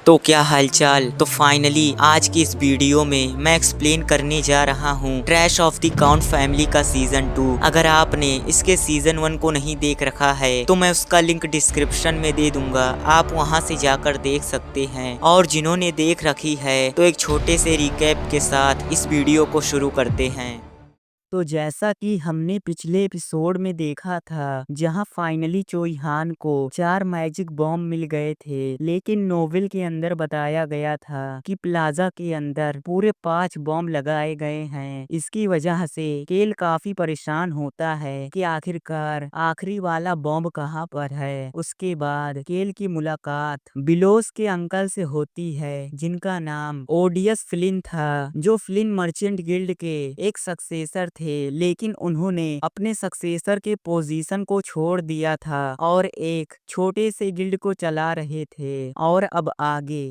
तो क्या हालचाल। तो फाइनली आज की इस वीडियो में मैं एक्सप्लेन करने जा रहा हूँ trash of the count family का सीजन 2। अगर आपने इसके सीजन 1 को नहीं देख रखा है तो मैं उसका लिंक डिस्क्रिप्शन में दे दूंगा, आप वहां से जाकर देख सकते हैं। और जिन्होंने देख रखी है तो एक छोटे से रिकैप के साथ इस वीडियो को शुरू करते हैं। तो जैसा कि हमने पिछले एपिसोड में देखा था, जहां फाइनली चोइहान को 4 मैजिक बॉम्ब मिल गए थे, लेकिन नोवेल के अंदर बताया गया था कि प्लाजा के अंदर पूरे 5 बॉम्ब लगाए गए हैं। इसकी वजह से केल काफी परेशान होता है कि आखिरकार आखिरी वाला बॉम्ब कहां पर है। उसके बाद केल की मुलाकात बिलोस के अंकल से होती है, जिनका नाम ओडियस फ्लिन था, जो फ्लिन मर्चेंट गिल्ड के एक सक्सेसर थे। लेकिन उन्होंने अपने सक्सेसर के पोजीशन को छोड़ दिया था और एक छोटे से गिल्ड को चला रहे थे। और अब आगे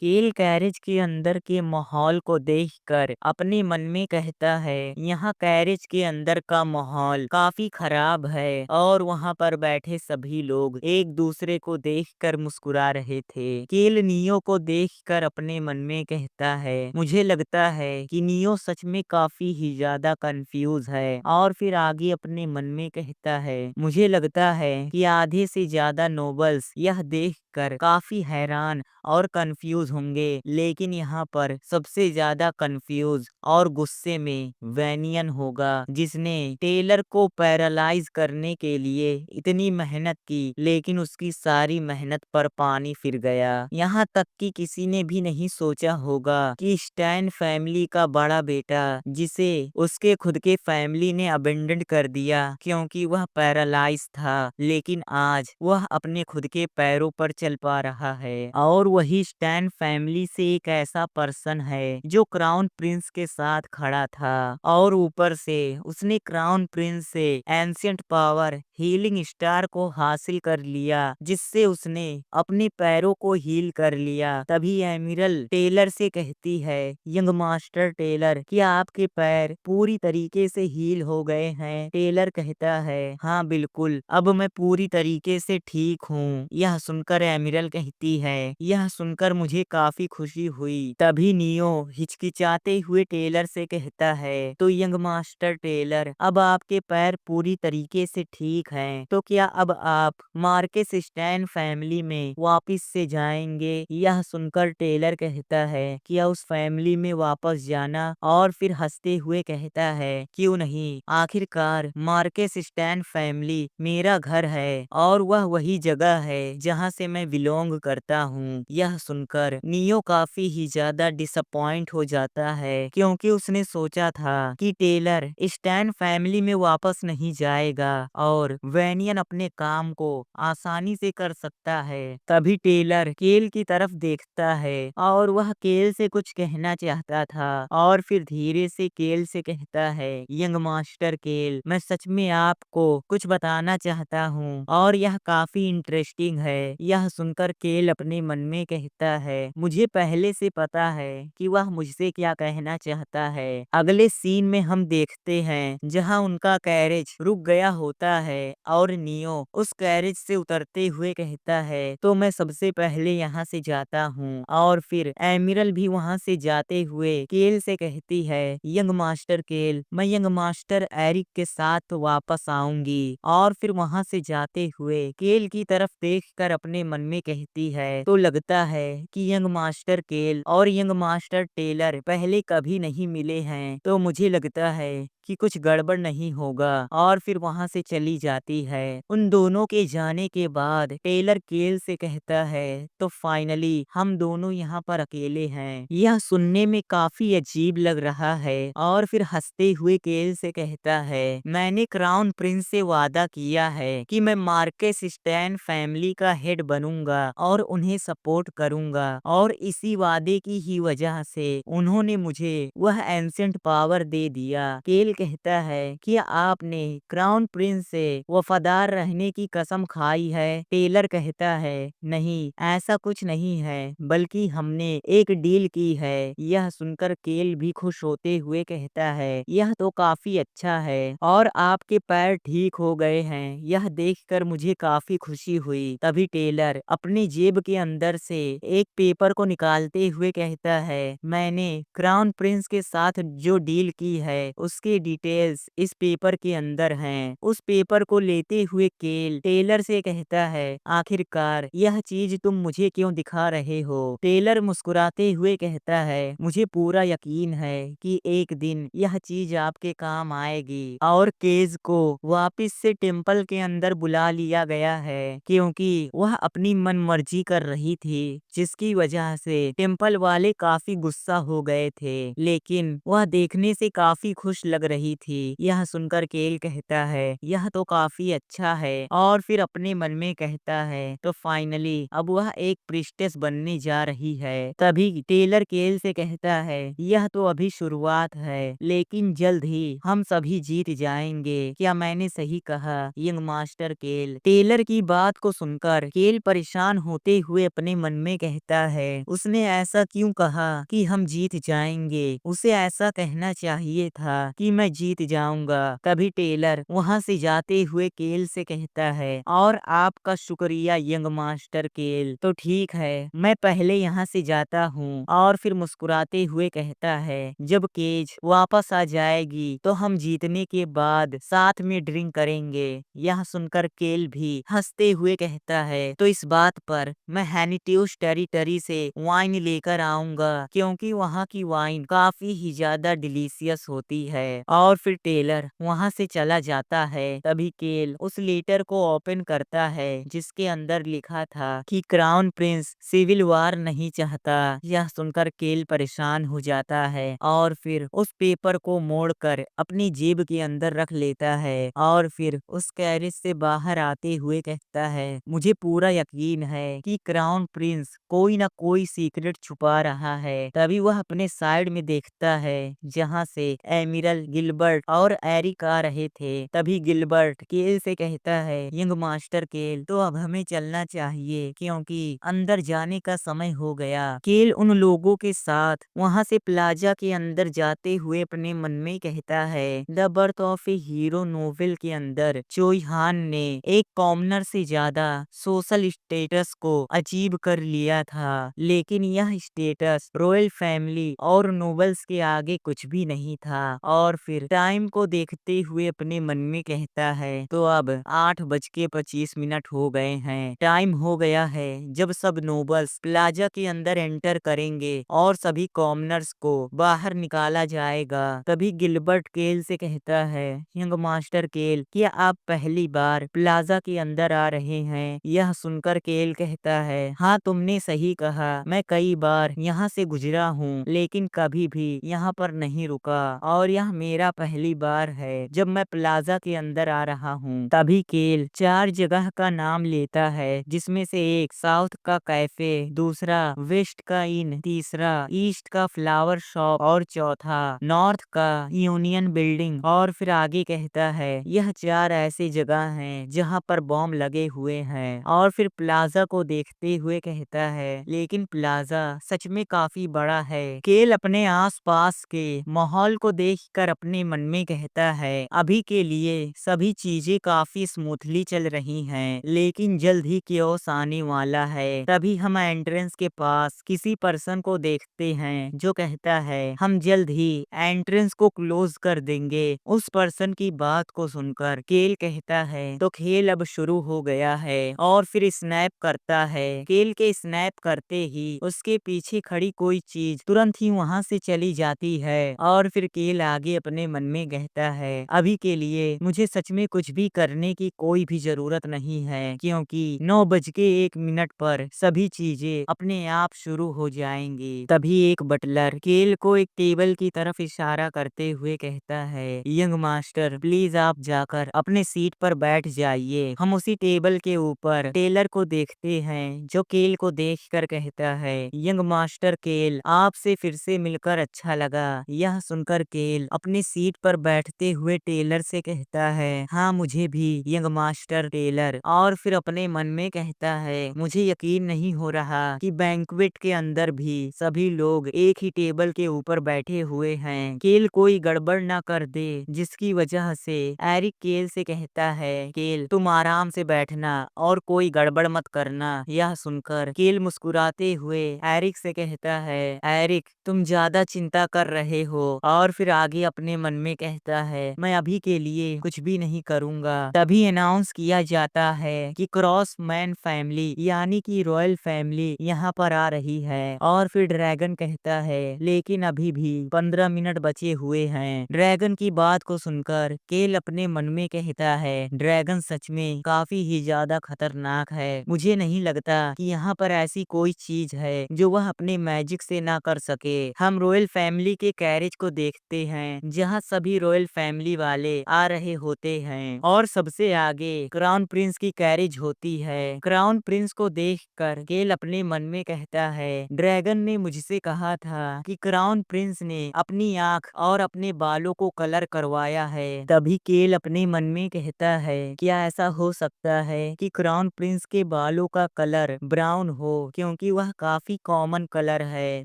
केल कैरेज के अंदर के माहौल को देखकर अपने मन में कहता है, यहाँ कैरेज के अंदर का माहौल काफी खराब है और वहाँ पर बैठे सभी लोग एक दूसरे को देखकर मुस्कुरा रहे थे। केल नियो को देखकर अपने मन में कहता है, मुझे लगता है कि नियो सच में काफी ही ज्यादा कंफ्यूज है। और फिर आगे अपने मन में कहता है, मुझे लगता है कि आधे से ज्यादा नोबल्स यह देखकर काफी हैरान और कंफ्यूज होंगे, लेकिन यहाँ पर सबसे ज्यादा कंफ्यूज और गुस्से में वैनियन होगा, जिसने टेलर को पैरालाइज करने के लिए इतनी मेहनत की, लेकिन उसकी सारी मेहनत पर पानी फिर गया। यहाँ तक कि किसी ने भी नहीं सोचा होगा कि स्टैन फैमिली का बड़ा बेटा, जिसे उसके खुद के फैमिली ने अबेंडन कर दिया क्योंकि वह पैरालाइज था, लेकिन आज वह अपने खुद के पैरों पर चल पा रहा है। और वही स्टैन फैमिली से एक ऐसा पर्सन है जो क्राउन प्रिंस के साथ खड़ा था, और ऊपर से उसने क्राउन प्रिंस से एंशिएंट पावर हीलिंग स्टार को हासिल कर लिया, जिससे उसने अपने पैरों को हील कर लिया। तभी एमिरल टेलर से कहती है, यंग मास्टर टेलर, क्या आपके पैर पूरी तरीके से हील हो गए हैं? टेलर कहता है, हाँ बिल्कुल, अब मैं पूरी तरीके से ठीक हूँ। यह सुनकर एमिरल कहती है, यह सुनकर मुझे काफी खुशी हुई। तभी नियो हिचकिचाते हुए टेलर से कहता है, तो यंग मास्टर टेलर, अब आपके पैर पूरी तरीके से ठीक हैं, तो क्या अब आप मार्केस स्टैन फैमिली में वापस से जाएंगे? यह सुनकर टेलर कहता है, क्या उस फैमिली में वापस जाना? और फिर हंसते हुए कहता है, क्यों नहीं, आखिरकार मार्केस स्टैन फैमिली मेरा घर है और वह वही जगह है जहाँ से मैं बिलोंग करता हूँ। यह सुनकर नियो काफी ही ज्यादा डिसअपॉइंट हो जाता है, क्योंकि उसने सोचा था कि टेलर स्टैन फैमिली में वापस नहीं जाएगा और वैनियन अपने काम को आसानी से कर सकता है। तभी टेलर केल की तरफ देखता है और वह केल से कुछ कहना चाहता था, और फिर धीरे से केल से कहता है, यंग मास्टर केल, मैं सच में आपको कुछ बताना चाहता हूँ और यह काफी इंटरेस्टिंग है। यह सुनकर केल अपने मन में कहता है, मुझे पहले से पता है कि वह मुझसे क्या कहना चाहता है। अगले सीन में हम देखते हैं जहां उनका कैरेज रुक गया होता है और नियो उस कैरेज से उतरते हुए कहता है, तो मैं सबसे पहले यहाँ से जाता हूँ। और फिर एमिरल भी वहाँ से जाते हुए केल से कहती है, यंग मास्टर केल, मैं यंग मास्टर एरिक के साथ वापस आऊंगी। और फिर वहाँ से जाते हुए केल की तरफ देखकर अपने मन में कहती है, तो लगता है कि यंग मास्टर केल और यंग मास्टर टेलर पहले कभी नहीं मिले हैं, तो मुझे लगता है कि कुछ गड़बड़ नहीं होगा। और फिर वहां से चली जाती है। उन दोनों के जाने के बाद टेलर केल से कहता है, तो फाइनली हम दोनों यहाँ पर अकेले हैं। यह सुनने में काफी अजीब लग रहा है। और फिर हंसते हुए केल से कहता है, मैंने क्राउन प्रिंस से वादा किया है कि मैं मार्केस स्टैन फैमिली का हेड बनूंगा और उन्हें सपोर्ट करूंगा, और इसी वादे की ही वजह से उन्होंने मुझे वह एंशिएंट पावर दे दिया। केल कहता है कि आपने क्राउन प्रिंस से वफादार रहने की कसम खाई है। टेलर कहता है नहीं, ऐसा कुछ नहीं है, बल्कि हमने एक डील की है। यह सुनकर केल भी खुश होते हुए कहता है यह तो काफी अच्छा है और आपके पैर ठीक हो गए हैं, यह देखकर मुझे काफी खुशी हुई। तभी टेलर अपनी जेब के अंदर से एक पेपर को निकालते हुए कहता है मैंने क्राउन प्रिंस के साथ जो डील की है उसके डिटेल्स इस पेपर के अंदर हैं। उस पेपर को लेते हुए केल टेलर से कहता है आखिरकार यह चीज तुम मुझे क्यों दिखा रहे हो। टेलर मुस्कुराते हुए कहता है मुझे पूरा यकीन है कि एक दिन यह चीज आपके काम आएगी। और केज को वापस से टेम्पल के अंदर बुला लिया गया है क्योंकि वह अपनी मनमर्जी कर रही थी, जिसकी वजह से टेम्पल वाले काफी गुस्सा हो गए थे, लेकिन वह देखने से काफी खुश लग रही थी। यह सुनकर केल कहता है यह तो काफी अच्छा है और फिर अपने मन में कहता है तो फाइनली अब वह एक प्रिस्टेस बनने जा रही है। तभी टेलर केल से कहता है यह तो अभी शुरुआत है, लेकिन जल्द ही हम सभी जीत जाएंगे। क्या मैंने सही कहा यंग मास्टर केल? टेलर की बात को सुनकर केल परेशान होते हुए अपने मन में कहता है उसने ऐसा क्यों कहा कि हम जीत जाएंगे, उसे ऐसा कहना चाहिए था कि मैं जीत जाऊंगा। तभी टेलर वहां से जाते हुए केल से कहता है और आपका शुक्रिया यंग मास्टर केल। तो ठीक है, मैं पहले यहाँ से जाता हूँ। और फिर मुस्कुराते हुए कहता है जब केज वापस आ जाएगी तो हम जीतने के बाद साथ में ड्रिंक करेंगे। यह सुनकर केल भी हंसते हुए कहता है तो इस बात पर मैं हैनिट्यूस टेरिटरी से वाइन लेकर आऊंगा क्योंकि वहाँ की वाइन काफी ही ज्यादा डिलीशियस होती है। और फिर टेलर वहाँ से चला जाता है। तभी केल उस लेटर को ओपन करता है जिसके अंदर लिखा था कि क्राउन प्रिंस सिविल वार नहीं चाहता। यह सुनकर केल परेशान हो जाता है और फिर उस पेपर को मोड़कर अपनी जेब के अंदर रख लेता है और फिर उस कैरेज से बाहर आते हुए कहता है मुझे पूरा यकीन है कि क्राउन प्रिंस कोई ना कोई सीक्रेट छुपा रहा है। तभी वह अपने साइड में देखता है जहाँ से एमिरल गिलबर्ट और एरिक आ रहे थे। तभी गिलबर्ट केल से कहता है यंग मास्टर केल तो अब हमें चलना चाहिए क्योंकि अंदर जाने का समय हो गया। केल उन लोगों के साथ वहाँ से प्लाजा के अंदर जाते हुए अपने मन में कहता है the birth of A hero novel के अंदर चोई हान ने एक कॉमनर से ज्यादा सोशल स्टेटस को अचीव कर लिया था, लेकिन यह स्टेटस रॉयल फैमिली और नोबल्स के आगे कुछ भी नहीं था। और फिर टाइम को देखते हुए अपने मन में कहता है तो अब 8:25 हो गए हैं। टाइम हो गया है जब सब नोबल्स प्लाजा के अंदर एंटर करेंगे और सभी कॉमनर्स को बाहर निकाला जाएगा। तभी गिलबर्ट केल से कहता है यंग मास्टर केल क्या आप पहली बार प्लाजा के अंदर आ रहे हैं? यह सुनकर केल कहता है हाँ तुमने सही कहा, मैं कई बार यहाँ से गुजरा हूँ लेकिन कभी भी यहाँ पर नहीं रुका और यह मेरा पहली बार है जब मैं प्लाजा के अंदर आ रहा हूँ। तभी केल 4 जगह का नाम लेता है जिसमें से एक साउथ का कैफे, दूसरा वेस्ट का इन, तीसरा ईस्ट का फ्लावर शॉप और चौथा नॉर्थ का यूनियन बिल्डिंग। और फिर आगे कहता है यह 4 ऐसी जगह हैं जहाँ पर बॉम्ब लगे हुए हैं। और फिर प्लाजा को देखते हुए कहता है लेकिन प्लाजा सच में काफी बड़ा है। केल अपने आसपास के माहौल को देखकर अपने मन में कहता है अभी के लिए सभी चीजें काफी स्मूथली चल रही हैं, लेकिन जल्द ही केओस आने वाला है। तभी हम एंट्रेंस के पास किसी पर्सन को देखते हैं जो कहता है हम जल्द ही एंट्रेंस को क्लोज कर देंगे। उस पर्सन की बात को सुनकर केल कहता है तो खेल अब शुरू हो गया है। और फिर स्नैप करता है। केल के स्नैप करते ही उसके पीछे खड़ी कोई चीज तुरंत ही वहां से चली जाती है। और फिर केल आगे अपने मन में कहता है अभी के लिए मुझे सच में कुछ भी करने की कोई भी जरूरत नहीं है क्योंकि 9:01 पर सभी चीजें अपने आप शुरू हो जाएंगी। तभी एक बटलर केल को एक टेबल की तरफ इशारा करते हुए कहता है यंग मास्टर प्लीज आप जाकर अपने सीट पर बैठ जाइए। हम उसी टेबल के ऊपर टेलर को देखते हैं जो केल को देखकर कहता है यंग मास्टर केल आपसे फिर से मिलकर अच्छा लगा। यह सुनकर केल अपने सीट पर बैठते हुए टेलर से कहता है, हाँ मुझे भी यंग मास्टर टेलर। और फिर अपने मन में कहता है, मुझे यकीन नहीं हो रहा कि बैंक्वेट के अंदर भी सभी लोग एक ही टेबल के ऊपर बैठे हुए हैं। केल कोई गड़बड़ ना कर दे, जिसकी वजह से एरिक केल से कहता है, केल तुम आराम से बैठना और कोई गड़बड़ मत करना। यह सुनकर केल मुस्कुराते हुए एरिक से कहता है, एरिक तुम ज्यादा चिंता कर रहे हो। और फिर आगे अपने मन में कहता है, मैं अभी के लिए कुछ भी नहीं करूंगा। तभी अनाउंस किया जाता है कि क्रॉसमैन फैमिली यानी कि रॉयल फैमिली यहाँ पर आ रही है। और फिर ड्रैगन कहता है, लेकिन अभी भी 15 मिनट बचे हुए हैं। ड्रैगन की बात को सुनकर केल अपने मन में कहता है, ड्रैगन सच में काफी ही ज्यादा खतरनाक है। मुझे नहीं लगता कि यहाँ पर ऐसी कोई चीज है जो वह अपने मैजिक से ना कर सके। हम रॉयल फैमिली के कैरेज को देखते हैं जहाँ सभी रॉयल फैमिली वाले आ रहे होते हैं और सबसे आगे क्राउन प्रिंस की कैरेज होती है। क्राउन प्रिंस को देखकर केल अपने मन में कहता है, ड्रैगन ने मुझसे कहा था कि क्राउन प्रिंस ने अपनी आंख और अपने बालों को कलर करवाया है। तभी केल अपने मन में कहता है, क्या ऐसा हो सकता है कि क्राउन प्रिंस के बालों का कलर ब्राउन हो, क्योंकि वह काफी कॉमन कलर है।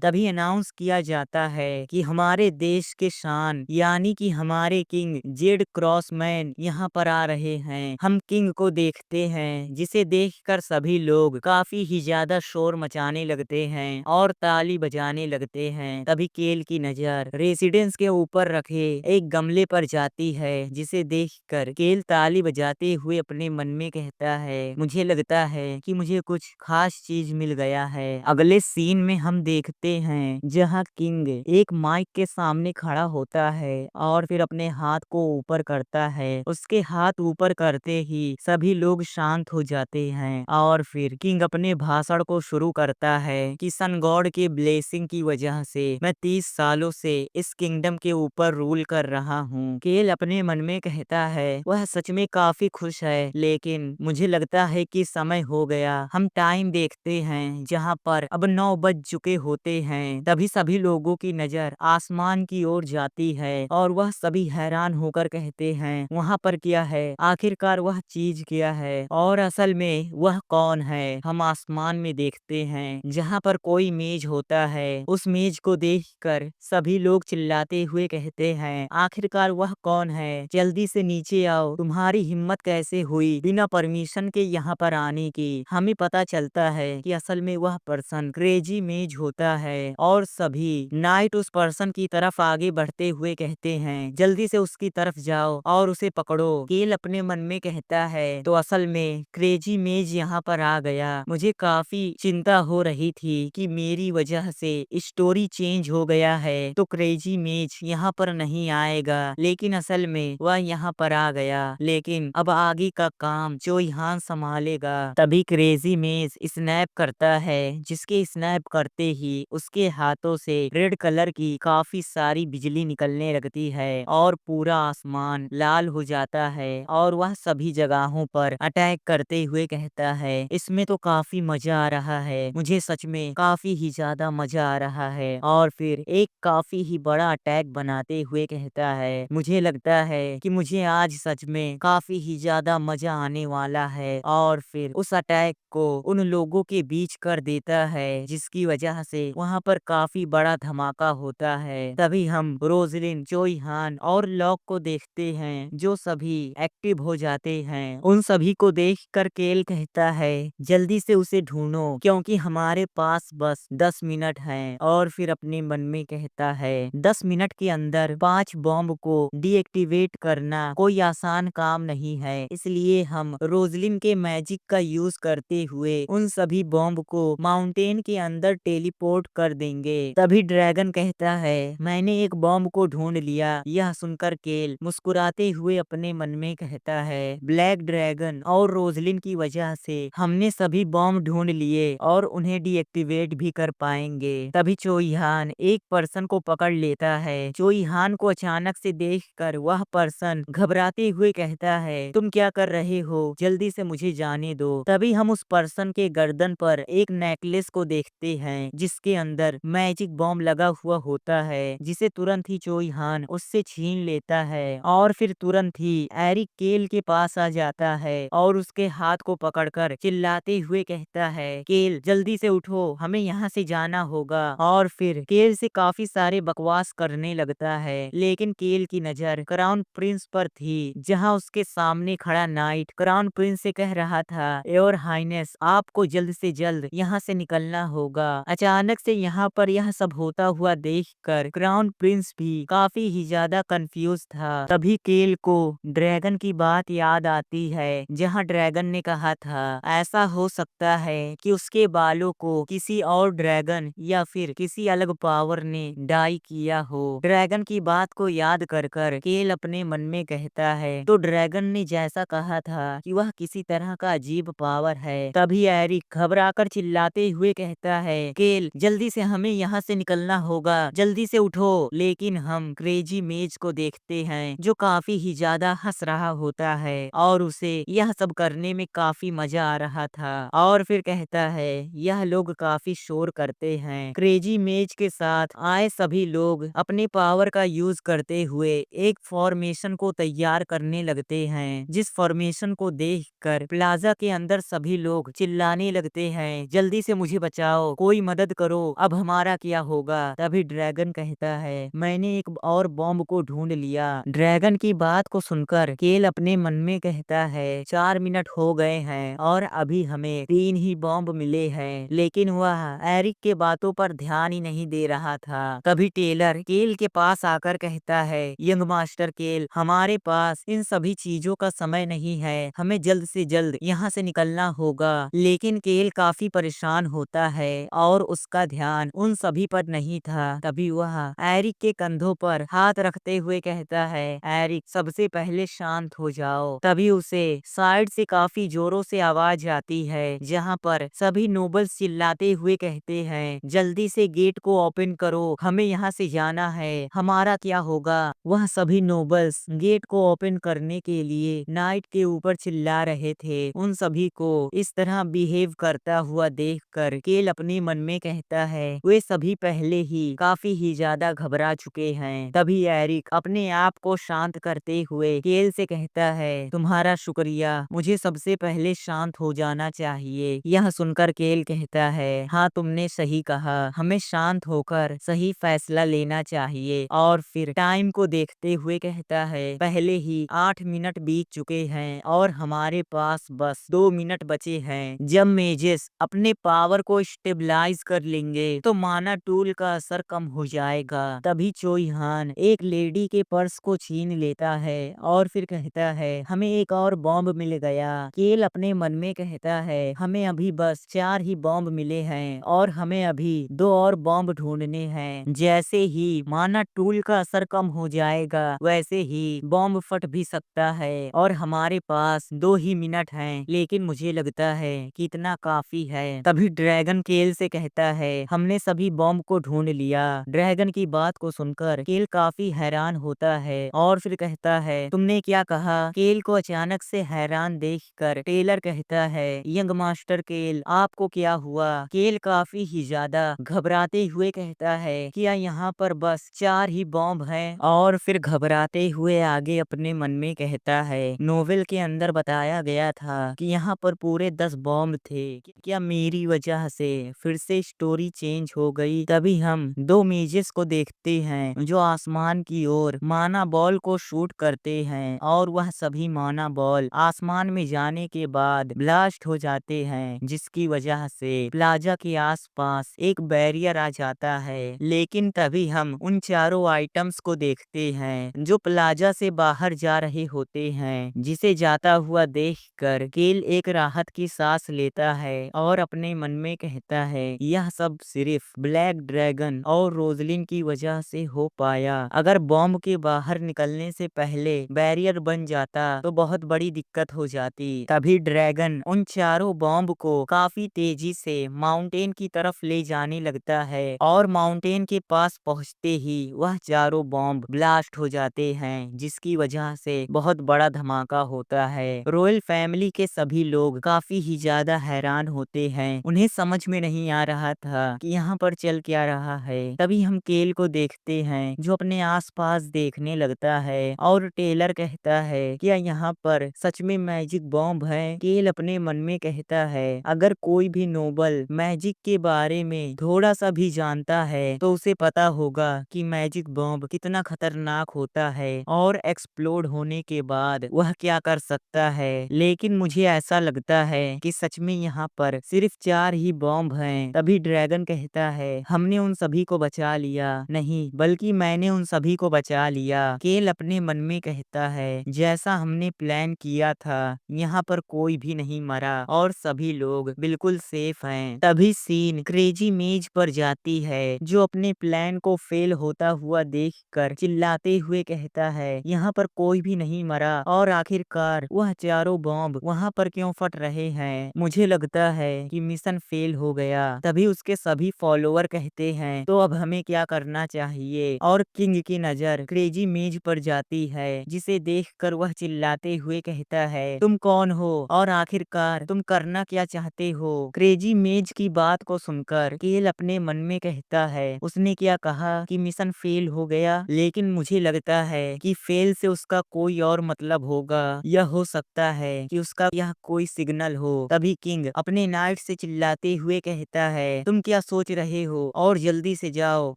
तभी अनाउंस किया जाता है कि हमारे देश के शान यानी कि हमारे किंग जेड क्रॉसमैन यहाँ पर आ रहे हैं। हम किंग को देखते हैं, जिसे देखकर सभी लोग काफी ही ज्यादा शोर मचाने लगते हैं और ताली बजाने लगते हैं। तभी केल की नजर रेसिडेंस के ऊपर रखे एक गमले पर जाती है, जिसे देखकर केल ताली बजाते हुए अपने मन में कहता है, मुझे लगता है कि मुझे कुछ खास चीज मिल गया है। अगले सीन में हम देखते हैं जहाँ किंग एक माइक के सामने खड़ा होता है और फिर अपने हाथ को ऊपर करता है। उसके हाथ ऊपर करते ही सभी लोग शांत हो जाते हैं और फिर किंग अपने भाषण को शुरू करता है कि सन गॉड के ब्लेसिंग की वजह से मैं 30 सालों से इस किंगडम के ऊपर रूल कर रहा हूँ। केल अपने मन में कहता है, वह सच में काफी खुश है, लेकिन मुझे लगता है कि समय हो गया। हम टाइम देखते हैं जहाँ पर अब 9 बज चुके होते हैं। तभी सभी लोगों की नजर आसमान की ओर जाती है और वह सभी हैरान होकर कहते हैं, वहाँ पर क्या है, आखिरकार वह चीज क्या है और असल में वह कौन है। हम आसमान में देखते हैं जहाँ पर कोई मेज होता है। उस मेज को देखकर सभी लोग चिल्लाते हुए कहते हैं, आखिरकार वह कौन है, जल्दी से नीचे आओ। तुम्हारी हिम्मत कैसे हुई बिना परमिशन के यहाँ पर आने की। हमें पता चलता है कि असल में वह पर्सन क्रेजी मेज होता है और सभी नाइट उस पर्सन की तरफ आगे बढ़ते हुए कहते हैं, जल्दी से उसकी तरफ जाओ और उसे पकड़ो। केल अपने मन में कहता है, तो असल में क्रेजी मेज यहाँ पर आ गया। मुझे काफी चिंता हो रही थी कि मेरी वजह से स्टोरी चेंज हो गया है, तो क्रेजी मेज यहाँ पर नहीं आएगा, लेकिन असल में वह यहाँ पर आ गया। लेकिन अब आगे का काम चोई हान संभालेगा। तभी क्रेजी मेज स्नैप करता है, जिसके स्नैप करते ही उसके हाथों से रेड कलर की काफी सारी बिजली निकलने लगती है और पूरा आसमान लाल हो जाता है और वह सभी जगहों पर अटैक करते हुए कहता है, इसमें तो काफी मजा आ रहा है, मुझे सच में काफी ही ज्यादा मजा आ रहा है। और फिर एक काफी ही बड़ा अटैक बनाते हुए कहता है, मुझे लगता है कि मुझे आज सच में काफी ही ज्यादा मजा आने वाला है। और फिर उस अटैक को उन लोगों के बीच कर देता है, जिसकी वजह से वहां पर काफी बड़ा धमाका होता है। तभी हम रोजलिन, चोई हान और लॉक को देखते हैं, जो सभी एक्टिव हो जाते हैं। उन सभी को देखकर केल कहता है, जल्दी से उसे ढूंढो, क्योंकि हमारे पास बस 10 मिनट हैं। और फिर अपने मन में कहता है, 10 मिनट के अंदर 5 बॉम्ब को डीएक्टिवेट करना कोई आसान काम नहीं है, इसलिए हम रोजलिन के मैजिक का यूज करते हुए उन सभी बॉम्ब को माउंटेन के अंदर टेलीपोर्ट कर देंगे। तभी ड्रैगन कहता है, मैंने एक बॉम्ब को ढूंढ लिया। यह सुनकर केल मुस्कुराते हुए अपने मन में कहता है, ब्लैक ड्रैगन और रोजलिन की वजह से हमने सभी बॉम्ब ढूंढ लिए और उन्हें डीएक्टिवेट भी कर पाएंगे। तभी चोईहान एक पर्सन को पकड़ लेता है। चोईहान को अचानक से देखकर वह पर्सन घबराते हुए कहता है, तुम क्या कर रहे हो, जल्दी से मुझे जाने दो। तभी हम उस पर्सन के गर्दन पर एक नेकलेस को देखते हैं, जिसके अंदर मैजिक बॉम्ब लगा हुआ होता है, जिसे तुरंत ही चोईहान ईहान उससे छीन लेता है और फिर तुरंत ही एरिक केल के पास आ जाता है और उसके हाथ को पकड़कर चिल्लाते हुए कहता है, केल जल्दी से उठो, हमें यहाँ से जाना होगा। और फिर केल से काफी सारे बकवास करने लगता है, लेकिन केल की नजर क्राउन प्रिंस पर थी, जहाँ उसके सामने खड़ा नाइट क्राउन प्रिंस से कह रहा था, योर हाइनेस आपको जल्द से जल्द यहाँ से निकलना होगा। अचानक से यहाँ पर यह सब होता हुआ देखकर क्राउन प्रिंस भी काफी ही ज्यादा कंफ्यूज था। तभी केल को ड्रैगन की बात याद आती है, जहाँ ड्रैगन ने कहा था ऐसा हो सकता है कि उसके बालों को किसी और ड्रैगन या फिर किसी अलग पावर ने डाई किया हो। ड्रैगन की बात को याद कर कर केल अपने मन में कहता है, तो ड्रैगन ने जैसा कहा था कि वह किसी तरह का अजीब पावर है। तभी एरिक घबराकर चिल्लाते हुए कहता है, केल जल्दी से हमें यहाँ से निकलना होगा, जल्दी से उठो। लेकिन हम क्रेजी मेज को देखते हैं, जो काफी ही ज्यादा हंस रहा होता है और उसे यह सब करने में काफी मजा आ रहा था। और फिर कहता है, यह लोग काफी शोर करते हैं। क्रेजी मेज के साथ आए सभी लोग अपने पावर का यूज करते हुए एक फॉर्मेशन को तैयार करने लगते हैं, जिस फॉर्मेशन को देखकर प्लाजा के अंदर सभी लोग चिल्लाने लगते हैं, जल्दी से मुझे बचाओ, कोई मदद करो, अब हमारा क्या होगा। तभी ड्रैगन कहता है, मैंने एक और बॉम्ब को ढूंढ लिया। ड्रैगन की बात को सुनकर केल अपने मन में कहता है, 4 मिनट हो गए हैं और अभी हमें 3 ही बॉम्ब मिले हैं। लेकिन वह एरिक के बातों पर ध्यान ही नहीं दे रहा था। तभी टेलर केल के पास आकर कहता है, यंग मास्टर केल, हमारे पास इन सभी चीजों का समय नहीं है, हमें जल्द से जल्द यहाँ से निकलना होगा। लेकिन केल काफी परेशान होता है और उसका ध्यान उन सभी पर नहीं था। तभी वह एरिक के कंधों पर हाथ रखते हुए कहता है, एरिक सबसे पहले शांत हो जाओ। तभी उसे साइड से काफी जोरों से आवाज आती है, जहाँ पर सभी नोबल्स चिल्लाते हुए कहते हैं, जल्दी से गेट को ओपन करो, हमें यहाँ से जाना है, हमारा क्या होगा। वह सभी नोबल्स गेट को ओपन करने के लिए नाइट के ऊपर चिल्ला रहे थे। उन सभी को इस तरह बिहेव करता हुआ देखकर केल अपने मन में कहता है, वे सभी पहले ही काफी ही ज्यादा घबरा चुके हैं। तभी एरिक अपने आप को शांत करते हुए केल से कहता है, तुम्हारा शुक्रिया, मुझे सबसे पहले शांत हो जाना चाहिए। यह सुनकर केल कहता है, हाँ तुमने सही कहा, हमें शांत होकर सही फैसला लेना चाहिए। और फिर टाइम को देखते हुए कहता है, पहले ही 8 मिनट बीत चुके हैं और हमारे पास बस 2 मिनट बचे हैं। जब मेजेस अपने पावर को स्टेबलाइज कर लेंगे तो माना टूल का असर कम हो जाएगा। तभी चोइहान एक लेडी के पर्स को छीन लेता है और फिर कहता है, हमें एक और बॉम्ब मिल गया। केल अपने मन में कहता है, हमें अभी बस 4 ही बॉम्ब मिले हैं और हमें अभी 2 और बॉम्ब ढूंढने हैं। जैसे ही माना टूल का असर कम हो जाएगा, वैसे ही बॉम्ब फट भी सकता है और हमारे पास 2 ही मिनट हैं। लेकिन मुझे लगता है कि इतना काफी है। तभी ड्रैगन केल से कहता है, हमने सभी बॉम्ब को ढूंढ लिया। ड्रैगन की बात को सुनकर केल काफी हैरान होता है और फिर कहता है, तुमने क्या कहा। केल को अचानक से हैरान देखकर टेलर कहता है, यंग मास्टर केल, आपको क्या हुआ। केल काफी ही ज्यादा घबराते हुए कहता है, क्या यहाँ पर बस 4 ही बॉम्ब हैं। और फिर घबराते हुए आगे अपने मन में कहता है, नोवेल के अंदर बताया गया था कि यहाँ पर पूरे 10 बॉम्ब थे, क्या मेरी वजह से फिर से स्टोरी चेंज हो गई। तभी हम 2 मेजेस को देखते हैं जो आसमान की ओर माना बॉल को शूट करते हैं और वह सभी माना बॉल आसमान में जाने के बाद ब्लास्ट हो जाते हैं, जिसकी वजह से प्लाजा के आसपास एक बैरियर आ जाता है। लेकिन तभी हम उन चारों आइटम्स को देखते हैं जो प्लाजा से बाहर जा रहे होते हैं, जिसे जाता हुआ देखकर केल एक राहत की सांस लेता है और अपने मन में कहता है, यह सब सिर्फ ब्लैक ड्रैगन और रोजलिन की वजह से हो पाया। अगर बॉम्ब के बाहर निकलने से पहले बैरियर बन जाता तो बहुत बड़ी दिक्कत हो जाती। तभी ड्रैगन उन चारों बॉम्ब को काफी तेजी से माउंटेन की तरफ ले जाने लगता है और माउंटेन के पास पहुंचते ही वह चारों बॉम्ब ब्लास्ट हो जाते हैं, जिसकी वजह से बहुत बड़ा धमाका होता है। रॉयल फैमिली के सभी लोग काफी ही ज्यादा हैरान होते हैं, उन्हें समझ में नहीं आ रहा था कि यहाँ पर चल क्या रहा है। तभी हम केल को देखते हैं जो अपने आसपास देखने लगता है और टेलर कहता है क्या यहाँ पर सच में मैजिक बॉम्ब है। केल अपने मन में कहता है अगर कोई भी नोबल मैजिक के बारे में थोड़ा सा भी जानता है तो उसे पता होगा कि मैजिक बॉम्ब कितना खतरनाक होता है और एक्सप्लोड होने के बाद वह क्या कर सकता है। लेकिन मुझे ऐसा लगता है कि सच में यहाँ पर सिर्फ 4 ही बॉम्ब हैं। तभी ड्रैगन कहता है हमने उन सभी को बचा लिया। नहीं, बल्कि मैंने उन सभी को बचा लिया। केल अपने मन में कहता है जैसा हमने प्लान किया था यहाँ पर कोई भी नहीं मरा और सभी लोग बिल्कुल सेफ हैं। तभी सीन क्रेजी मेज पर जाती है जो अपने प्लान को फेल होता हुआ देखकर चिल्लाते हुए कहता है यहाँ पर कोई भी नहीं मरा और आखिरकार वह चारों बॉम्ब वहाँ पर क्यों फट रहे हैं। मुझे लगता है कि मिशन फेल हो गया। तभी उसके सभी फॉलोअर कहते हैं तो अब हमें क्या करना चाहिए। और किंग की नजर क्रेजी मेज पर जाती है जिसे देखकर वह चिल्लाते हुए कहता है तुम कौन हो और आखिरकार तुम करना क्या चाहते हो। क्रेजी मेज की बात को सुनकर केल अपने मन में कहता है उसने क्या कहा कि मिशन फेल हो गया, लेकिन मुझे लगता है कि फेल से उसका कोई और मतलब होगा। यह हो सकता है कि उसका यह कोई सिग्नल हो। तभी किंग अपने नाइट से चिल्लाते हुए कहता है तुम क्या सोच रहे हो और जल्दी से जाओ